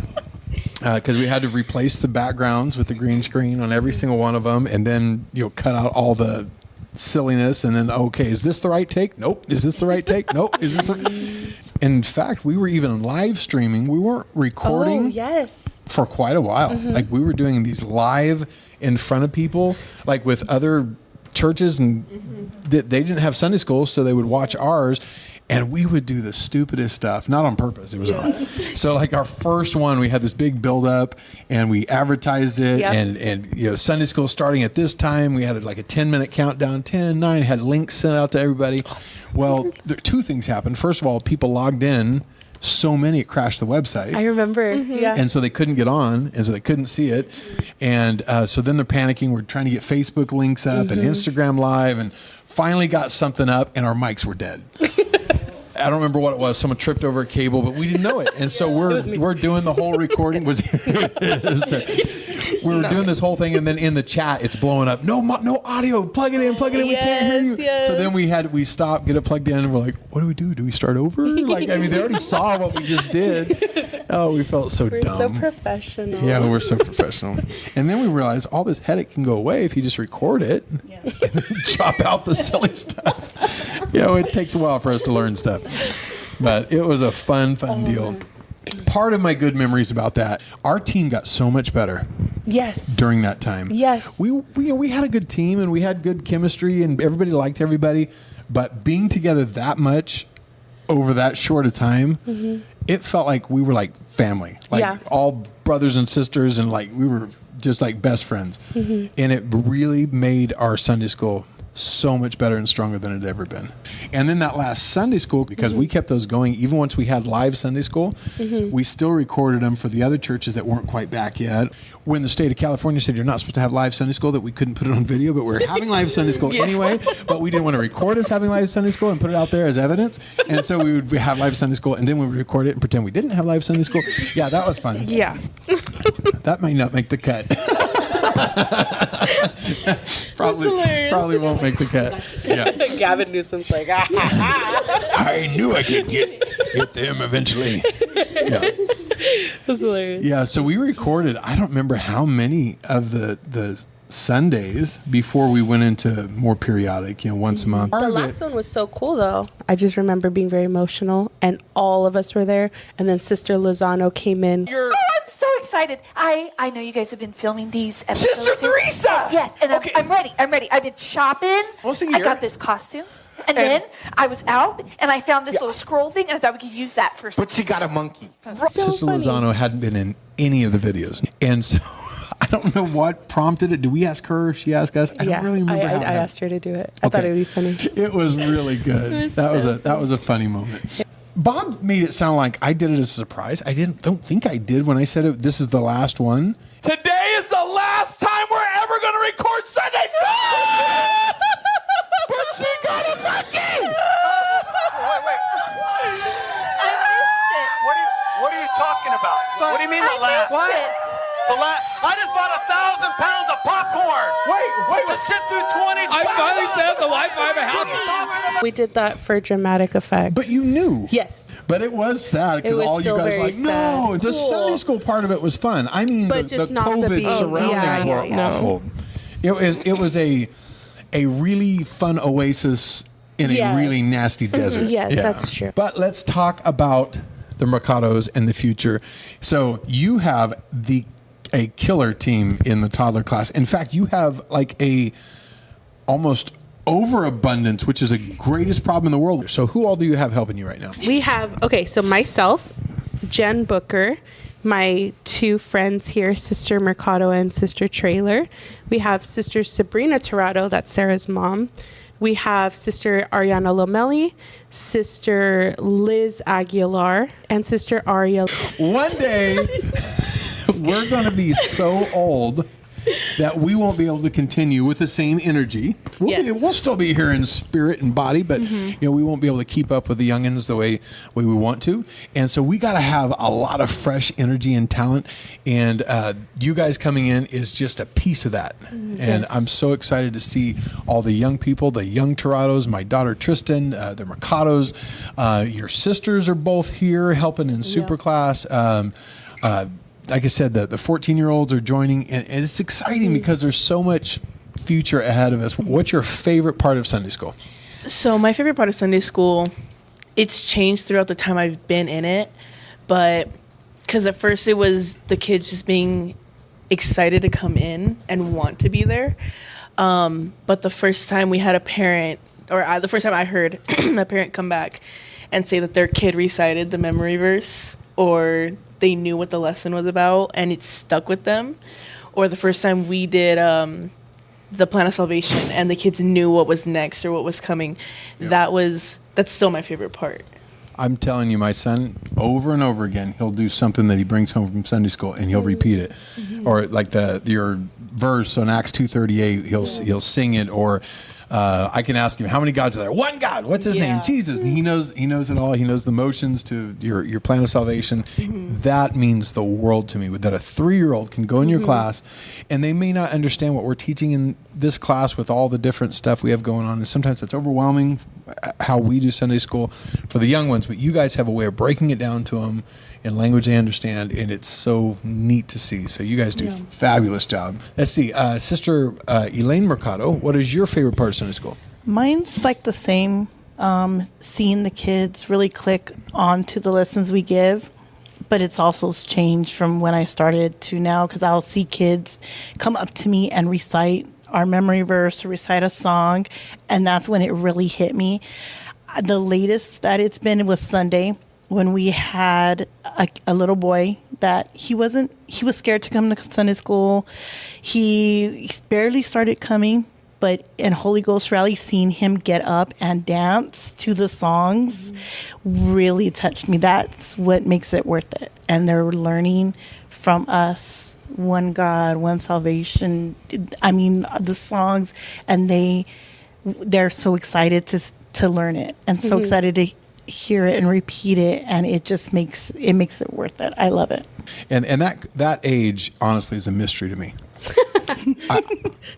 Because we had to replace the backgrounds with the green screen on every single one of them, and then cut out all the silliness, and then okay, is this the right take? Nope. Is this the right take? Nope. Is this? In fact, we were even live streaming. We weren't recording. Oh, yes. For quite a while. Mm-hmm. Like we were doing these live in front of people, like with other churches, and they didn't have Sunday school, so they would watch ours. And we would do the stupidest stuff, not on purpose. It was on. So like our first one, we had this big build up, and we advertised it, and Sunday school starting at this time. We had like a 10-minute countdown, 10, 9, had links sent out to everybody. Well, two things happened. First of all, people logged in. So many, it crashed the website. I remember. Yeah. And so they couldn't get on, and so they couldn't see it. And so then they're panicking. We're trying to get Facebook links up and Instagram Live, and finally got something up, and our mics were dead. I don't remember what it was. Someone tripped over a cable, but we didn't know it. And so we're doing the whole recording. We were doing this whole thing, and then in the chat, it's blowing up. No audio. Plug it in. We can't hear you. Yes. So then we stopped, get it plugged in, and we're like, what do we do? Do we start over? Like, I mean, they already saw what we just did. Oh, we felt so We're dumb. so professional. Yeah, we're so professional. And then we realized all this headache can go away if you just record it and then chop out the silly stuff. It takes a while for us to learn stuff. But it was a fun deal. Part of my good memories about that, our team got so much better. Yes. During that time. Yes. We had a good team, and we had good chemistry, and everybody liked everybody. But being together that much over that short a time, it felt like we were like family. Like all brothers and sisters, and like we were just like best friends. And it really made our Sunday school so much better and stronger than it had ever been. And then that last Sunday school, because we kept those going, even once we had live Sunday school, we still recorded them for the other churches that weren't quite back yet. When the state of California said you're not supposed to have live Sunday school, that we couldn't put it on video, but we were having live Sunday school anyway, but we didn't want to record us having live Sunday school and put it out there as evidence. And so we would have live Sunday school, and then we would record it and pretend we didn't have live Sunday school. Yeah, that was fun. Yeah. That might not make the cut. Probably won't make the cut. Yeah. Gavin Newsom's like, I knew I could get them eventually. Yeah. That's hilarious. Yeah, so we recorded, I don't remember how many of the Sundays before we went into more periodic, once a month. The last one was so cool, though. I just remember being very emotional, and all of us were there. And then Sister Lozano came in. I'm so excited. I know you guys have been filming these episodes. Sister Teresa! Yes, and I'm ready. I've been shopping. I got this costume. And then I was out, and I found this little scroll thing, and I thought we could use that for something. But she got a monkey. Sister Lozano hadn't been in any of the videos. And so I don't know what prompted it. Did we ask her? She asked us? I don't really remember how I asked her to do it. I thought it would be funny. It was really good. That was a funny moment. Bob made it sound like I did it as a surprise. I don't think I did when I said it. This is the last one. Today is the last time we're ever going to record Sunday school! But she got a monkey! Wait. What are you talking about? What do you mean the last? What? I just bought 1,000 pounds of popcorn. Wait. To sit through 20. I finally set up the Wi-Fi in my house. We did that for dramatic effect. But you knew. Yes. But it was sad because all you guys were like, no, the Sunday school part of it was fun. I mean, the COVID surroundings were awful. It was a really fun oasis in a really nasty desert. Yes, that's true. But let's talk about the Mercados and the future. So you have a killer team in the toddler class. In fact, you have like a almost overabundance, which is the greatest problem in the world. So who all do you have helping you right now? We have, so myself, Jen Booker, my two friends here, Sister Mercado and Sister Trailer. We have Sister Sabrina Tirado, that's Sarah's mom. we have Sister Ariana Lomeli, Sister Liz Aguilar, and Sister Aria. One day, we're going to be so old that we won't be able to continue with the same energy. We'll still be here in spirit and body, but we won't be able to keep up with the youngins the way we want to. And so we got to have a lot of fresh energy and talent. And you guys coming in is just a piece of that. And I'm so excited to see all the young people, the young Torados, my daughter Tristan, the Mercados. Your sisters are both here helping in super class. Like I said, the 14-year-olds are joining, and it's exciting because there's so much future ahead of us. What's your favorite part of Sunday school? So my favorite part of Sunday school, it's changed throughout the time I've been in it, but because at first it was the kids just being excited to come in and want to be there. But the first time we had a parent, the first time I heard a parent come back and say that their kid recited the memory verse, or they knew what the lesson was about and it stuck with them, or the first time we did the plan of salvation and the kids knew what was next or what was coming, that's still my favorite part. I'm telling you, my son, over and over again, he'll do something that he brings home from Sunday school and he'll repeat it. Or like your verse on Acts 2:38, he'll sing it. Or I can ask him, how many gods are there? One God. What's his name? Jesus. And he knows it all. He knows the motions to your plan of salvation. That means the world to me, that a 3-year-old can go in your class and they may not understand what we're teaching in this class with all the different stuff we have going on. And sometimes it's overwhelming how we do Sunday school for the young ones, but you guys have a way of breaking it down to them in language they understand, and it's so neat to see. So you guys do a fabulous job. Let's see, Sister Elaine Mercado, what is your favorite part of Sunday school? Mine's like the same, seeing the kids really click onto the lessons we give, but it's also changed from when I started to now, because I'll see kids come up to me and recite our memory verse or recite a song, and that's when it really hit me. The latest that it's been was Sunday, when we had a little boy that he was scared to come to Sunday school. He barely started coming, but in Holy Ghost Rally, seeing him get up and dance to the songs really touched me. That's what makes it worth it. And they're learning from us, one God, one salvation. I mean, the songs, and they're so excited to learn it, and so excited to hear it and repeat it, and it just makes it worth it. I love it. And that age, honestly, is a mystery to me.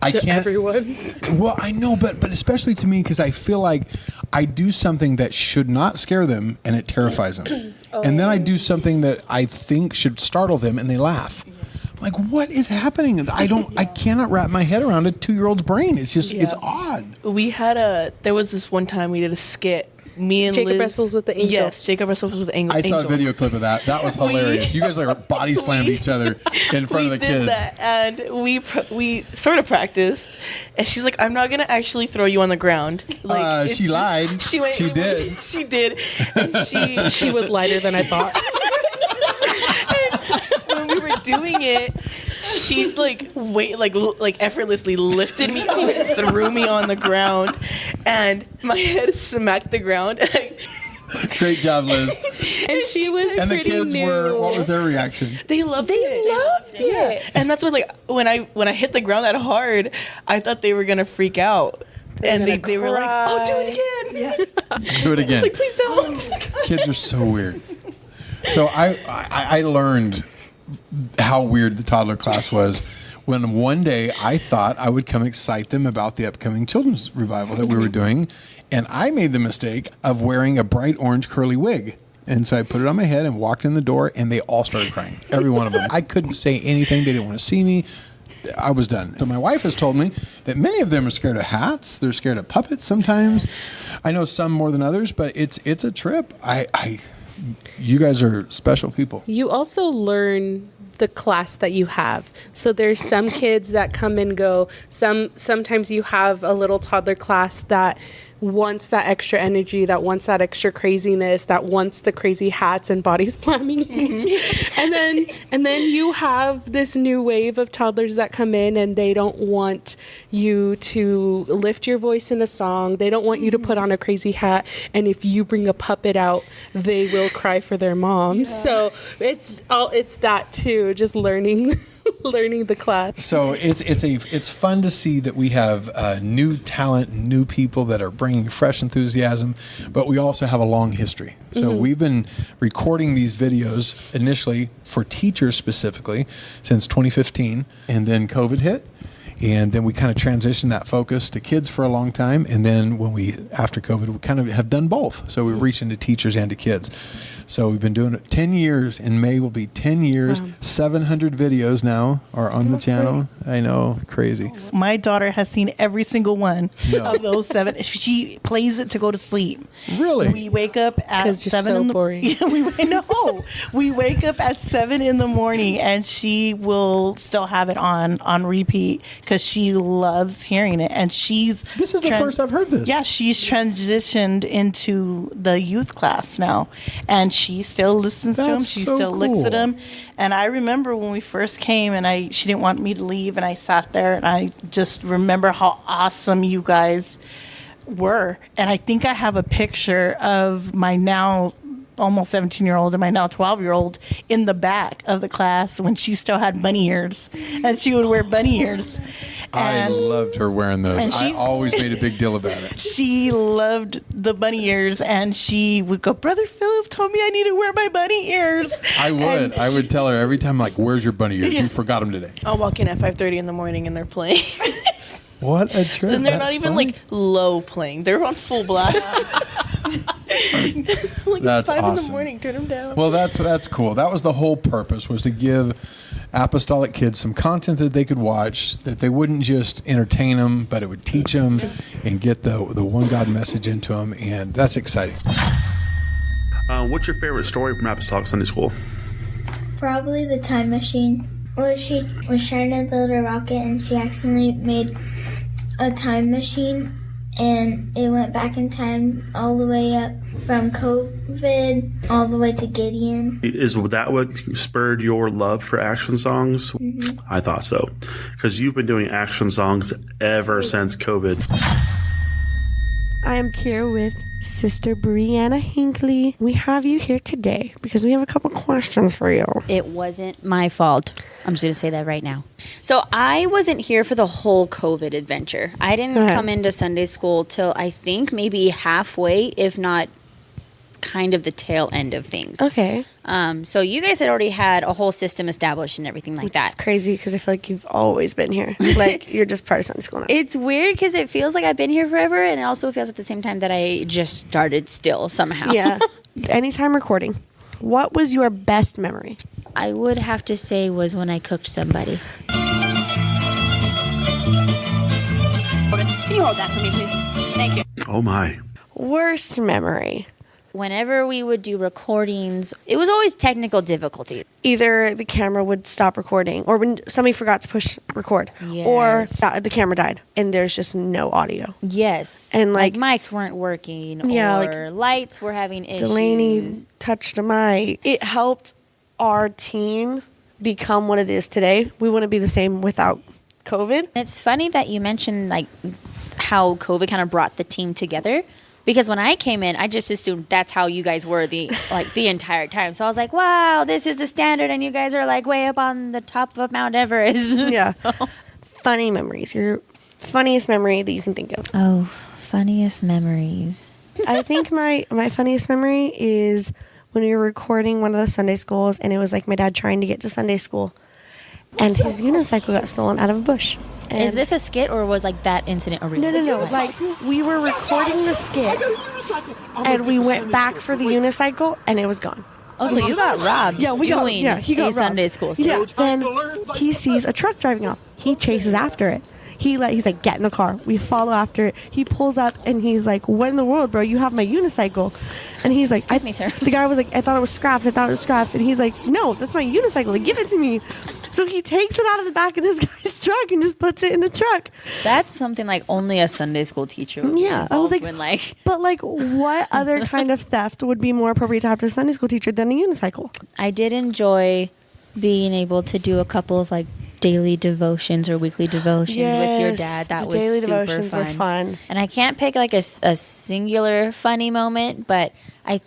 I can't. Everyone. Well, I know, but especially to me, because I feel like I do something that should not scare them, and it terrifies them. And then I do something that I think should startle them, and they laugh. Like, what is happening? I cannot wrap my head around a 2-year-old's brain. It's just, it's odd. There was this one time we did a skit. Me and Jacob Liz, wrestles with the angel. Yes, Jacob wrestles with the angel. I saw a video clip of that. That was hilarious. You guys like body slammed each other in front of the kids. We did that, and we sort of practiced. And she's like, "I'm not gonna actually throw you on the ground." Like she lied. She did. She did. And she was lighter than I thought. And when we were doing it, she effortlessly lifted me up and threw me on the ground, and my head smacked the ground. Great job, Liz. And she was and pretty the kids new. what was their reaction? They loved it. And that's what, like, when I hit the ground that hard, I thought they were gonna freak out. And they were like, "Oh, do it again." Yeah. Do it again. I was like, "Please don't." Kids are so weird. So I learned how weird the toddler class was when one day I thought I would come excite them about the upcoming children's revival that we were doing, and I made the mistake of wearing a bright orange curly wig. And so I put it on my head and walked in the door, and they all started crying, every one of them. I couldn't say anything. They didn't want to see me. I was done. So my wife has told me that many of them are scared of hats. They're scared of puppets sometimes. I know some more than others, but it's a trip. You guys are special people. You also learn the class that you have. So there's some kids that come and go. Sometimes you have a little toddler class that wants that extra energy, that wants that extra craziness, that wants the crazy hats and body slamming. and then you have this new wave of toddlers that come in and they don't want you to lift your voice in a song. They don't want you to put on a crazy hat. And if you bring a puppet out, they will cry for their mom. Yeah. So it's that too, just learning the class. So it's fun to see that we have new talent, new people that are bringing fresh enthusiasm, but we also have a long history. So we've been recording these videos initially for teachers specifically since 2015, and then COVID hit. And then we kind of transitioned that focus to kids for a long time. And then after COVID, we kind of have done both. So we reach into teachers and to kids. So we've been doing it 10 years. In May will be 10 years. Wow. 700 videos now are on the channel. I know, crazy. My daughter has seen every single one of those 7. She plays it to go to sleep. Really? We wake up at 7 in the morning. We wake up at 7 in the morning, and she will still have it on repeat because she loves hearing it. And this is the first I've heard this. Yeah, she's transitioned into the youth class now, and she still listens to them. She still looks at them. And I remember when we first came, and she didn't want me to leave, and I sat there, and I just remember how awesome you guys were. And I think I have a picture of my now almost 17-year-old and my now 12-year-old in the back of the class when she still had bunny ears, and she would wear bunny ears. I loved her wearing those. I always made a big deal about it. She loved the bunny ears, and she would go, Brother Philip told me I need to wear my bunny ears. I would. I would tell her every time, like, where's your bunny ears? You forgot them today. I'll walk in at 5:30 in the morning and they're playing. What a trip. And they're not even like low playing. They're on full blast. That's 5 awesome. in the morning, turn them down. Well, that's cool. That was the whole purpose, was to give Apostolic kids some content that they could watch, that they wouldn't just entertain them, but it would teach them and get the one God message into them, and that's exciting. What's your favorite story from Apostolic Sunday School? Probably the time machine, where she was trying to build a rocket and she accidentally made a time machine, and it went back in time all the way up from COVID all the way to Gideon. Is that what spurred your love for action songs? Mm-hmm. I thought so, because you've been doing action songs ever since COVID. I am here with Sister Brianna Hinckley. We have you here today because we have a couple questions for you. It wasn't my fault. I'm just going to say that right now. So I wasn't here for the whole COVID adventure. I didn't come into Sunday school till I think maybe halfway, if not kind of the tail end of things. Okay. So you guys had already had a whole system established and everything like that. It's crazy because I feel like you've always been here. Like, you're just part of Sunday school now. It's weird because it feels like I've been here forever, and it also feels at the same time that I just started still somehow. Yeah. Anytime recording. What was your best memory? I would have to say was when I cooked somebody. Can you hold that for me, please? Thank you. Oh, my. Worst memory? Whenever we would do recordings, it was always technical difficulty. Either the camera would stop recording, or when somebody forgot to push record, or the camera died and there's just no audio. Yes. And like mics weren't working, or lights were having issues. Delaney touched a mic. It helped our team become what it is today. We wouldn't be the same without COVID. It's funny that you mentioned like how COVID kind of brought the team together. Because when I came in, I just assumed that's how you guys were the entire time. So I was like, wow, this is the standard, and you guys are like way up on the top of Mount Everest. Yeah. So. Funny memories. Your funniest memory that you can think of. Oh, funniest memories. I think my funniest memory is when we were recording one of the Sunday schools, and it was like my dad trying to get to Sunday school, and his unicycle got stolen out of a bush. And is this a skit, or was like that incident a real? No. Like, we were recording the skit, and we went back for the unicycle, and it was gone. Oh, so you got robbed? Yeah, he got robbed. Sunday school stuff. Yeah. Then he sees a truck driving off. He chases after it. He's like, get in the car. We follow after it. He pulls up, and he's like, what in the world, bro? You have my unicycle. And he's like, excuse me, sir. The guy was like, I thought it was scraps. And he's like, no, that's my unicycle. Like, give it to me. So he takes it out of the back of this guy's truck and just puts it in the truck. That's something like only a Sunday school teacher would be Yeah, I was involved like, when, but like, what other kind of theft would be more appropriate to have to a Sunday school teacher than a unicycle? I did enjoy being able to do a couple of like daily devotions or weekly devotions with your dad. That was daily super devotions were fun. And I can't pick like a singular funny moment, but I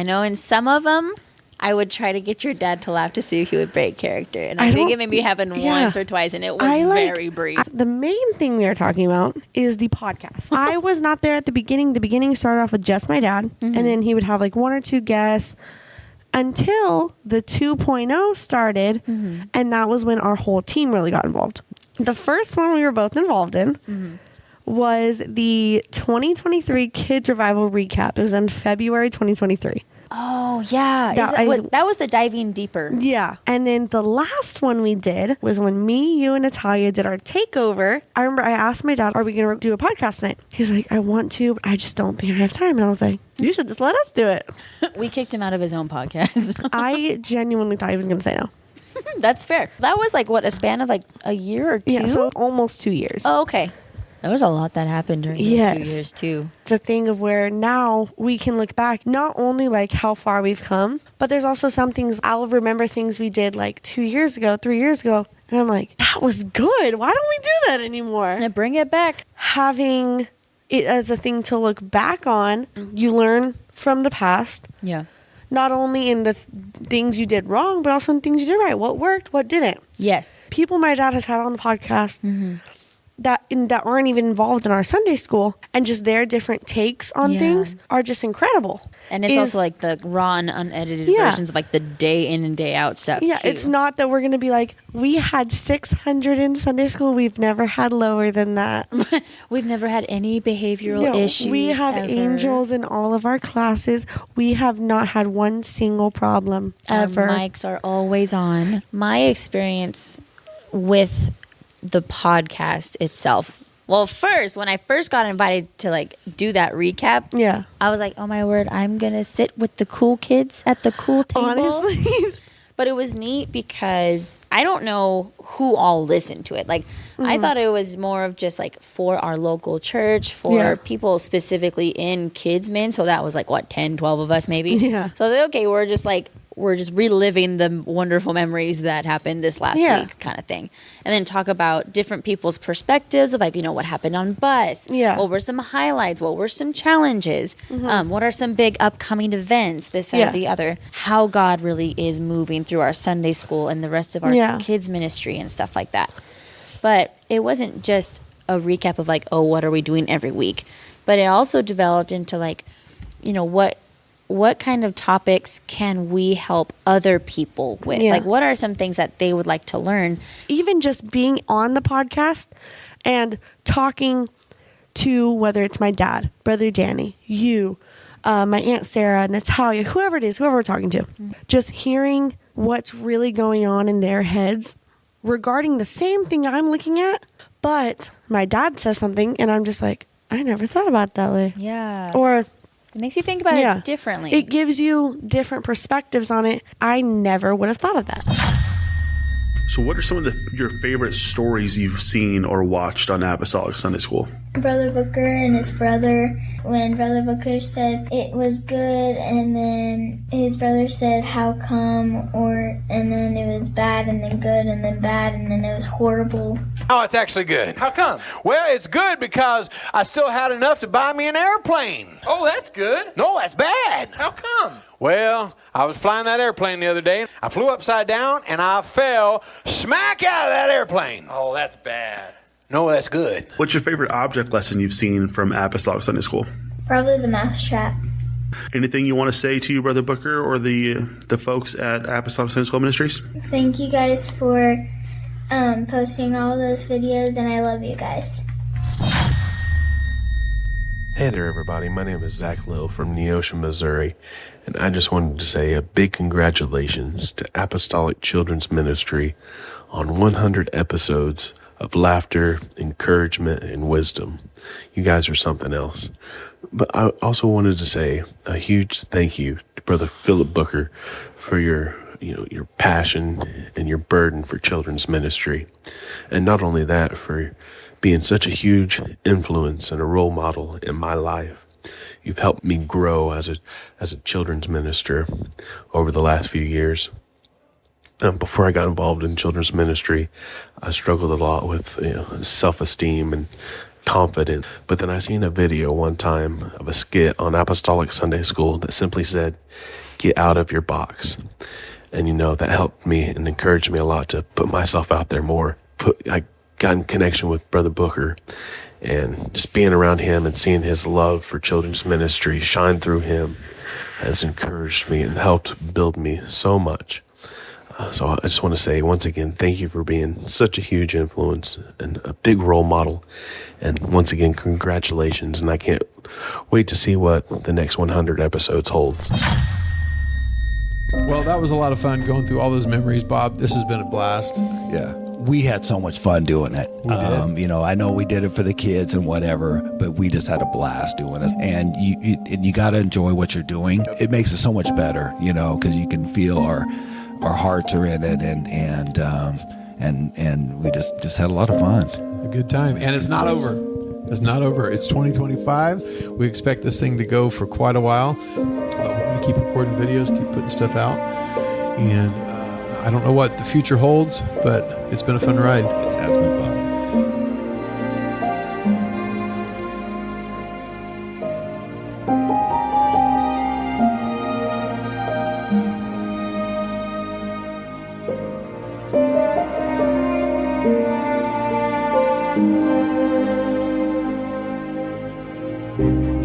know in some of them, I would try to get your dad to laugh to see if he would break character. And I think it maybe happened once or twice, and it was very brief. The main thing we are talking about is the podcast. I was not there at the beginning. The beginning started off with just my dad, and then he would have like one or two guests until the 2.0 started, and that was when our whole team really got involved. The first one we were both involved in was the 2023 Kids Revival Recap. It was in February 2023. Oh, yeah. That was the diving deeper. Yeah. And then the last one we did was when me, you, and Natalia did our takeover. I remember I asked my dad, are we going to do a podcast tonight? He's like, I want to, but I just don't think I have time. And I was like, you should just let us do it. We kicked him out of his own podcast. I genuinely thought he was going to say no. That's fair. That was like, what, a span of like a year or two? Yeah, so almost 2 years. Oh, okay. There was a lot that happened during those 2 years, too. It's a thing of where now we can look back, not only like how far we've come, but there's also some things, I'll remember things we did like 2 years ago, 3 years ago, and I'm like, that was good. Why don't we do that anymore? And bring it back. Having it as a thing to look back on, you learn from the past. Yeah. Not only in the things you did wrong, but also in things you did right. What worked, what didn't. Yes. People my dad has had on the podcast that aren't even involved in our Sunday school, and just their different takes on things are just incredible. And it's also like the raw and unedited versions of like the day in and day out stuff. Yeah, too. it's not that we're going to be like, we had 600 in Sunday school. We've never had lower than that. We've never had any behavioral issues. We have ever. angels in all of our classes. We have not had one single problem ever. Our mics are always on. My experience with the podcast itself. Well, first, when I first got invited to like do that recap, I was like, oh my word, I'm going to sit with the cool kids at the cool table. Honestly. But it was neat because I don't know who all listened to it. Like, I thought it was more of just like for our local church, for people specifically in kids' men. So that was like, what, 10, 12 of us maybe? Yeah. So I was like, okay, we're just reliving the wonderful memories that happened this last week kind of thing. And then talk about different people's perspectives of like, you know, what happened on bus. Yeah. What were some highlights? What were some challenges? What are some big upcoming events? This and the other. How God really is moving through our Sunday school and the rest of our kids ministry and stuff like that. But it wasn't just a recap of like, oh, what are we doing every week? But it also developed into like, you know, what kind of topics can we help other people with? Like, what are some things that they would like to learn? Even just being on the podcast and talking to, whether it's my dad, Brother Danny, you, my Aunt Sarah, Natalia, whoever it is, whoever we're talking to, just hearing what's really going on in their heads regarding the same thing I'm looking at, but my dad says something and I'm just like, I never thought about it that way. Yeah. Or it makes you think about it differently. It gives you different perspectives on it. I never would have thought of that. So what are some of your favorite stories you've seen or watched on Apostolic Sunday School? Brother Booker and his brother, when Brother Booker said it was good, and then his brother said how come, and then it was bad, and then good, and then bad, and then it was horrible. Oh, it's actually good. How come? Well, it's good because I still had enough to buy me an airplane. Oh, that's good. No, that's bad. How come? Well, I was flying that airplane the other day. I flew upside down, and I fell smack out of that airplane. Oh, that's bad. No, that's good. What's your favorite object lesson you've seen from Apostolic Sunday School? Probably the mousetrap. Anything you want to say to Brother Booker or the folks at Apostolic Sunday School Ministries? Thank you guys for posting all those videos, and I love you guys. Hey there, everybody. My name is Zach Lill from Neosho, Missouri, and I just wanted to say a big congratulations to Apostolic Children's Ministry on 100 episodes of laughter, encouragement, and wisdom. You guys are something else. But I also wanted to say a huge thank you to Brother Philip Booker for your your passion and your burden for children's ministry. And not only that, for being such a huge influence and a role model in my life. You've helped me grow as a children's minister over the last few years. Before I got involved in children's ministry, I struggled a lot with self-esteem and confidence. But then I seen a video one time of a skit on Apostolic Sunday School that simply said, "Get out of your box." And that helped me and encouraged me a lot to put myself out there more. I got in connection with Brother Booker, and just being around him and seeing his love for children's ministry shine through him has encouraged me and helped build me so much. So I just want to say once again, thank you for being such a huge influence and a big role model. And once again, congratulations. And I can't wait to see what the next 100 episodes holds. Well, that was a lot of fun going through all those memories, Bob. This has been a blast. Yeah. We had so much fun doing it. I know we did it for the kids and whatever, but we just had a blast doing it. And you got to enjoy what you're doing. It makes it so much better, because you can feel our hearts are in it, and we just had a lot of fun. A good time, and it's not over. It's not over. It's 2025. We expect this thing to go for quite a while. But we're going to keep recording videos, keep putting stuff out, and I don't know what the future holds, but it's been a fun ride. It has been fun. Thank you.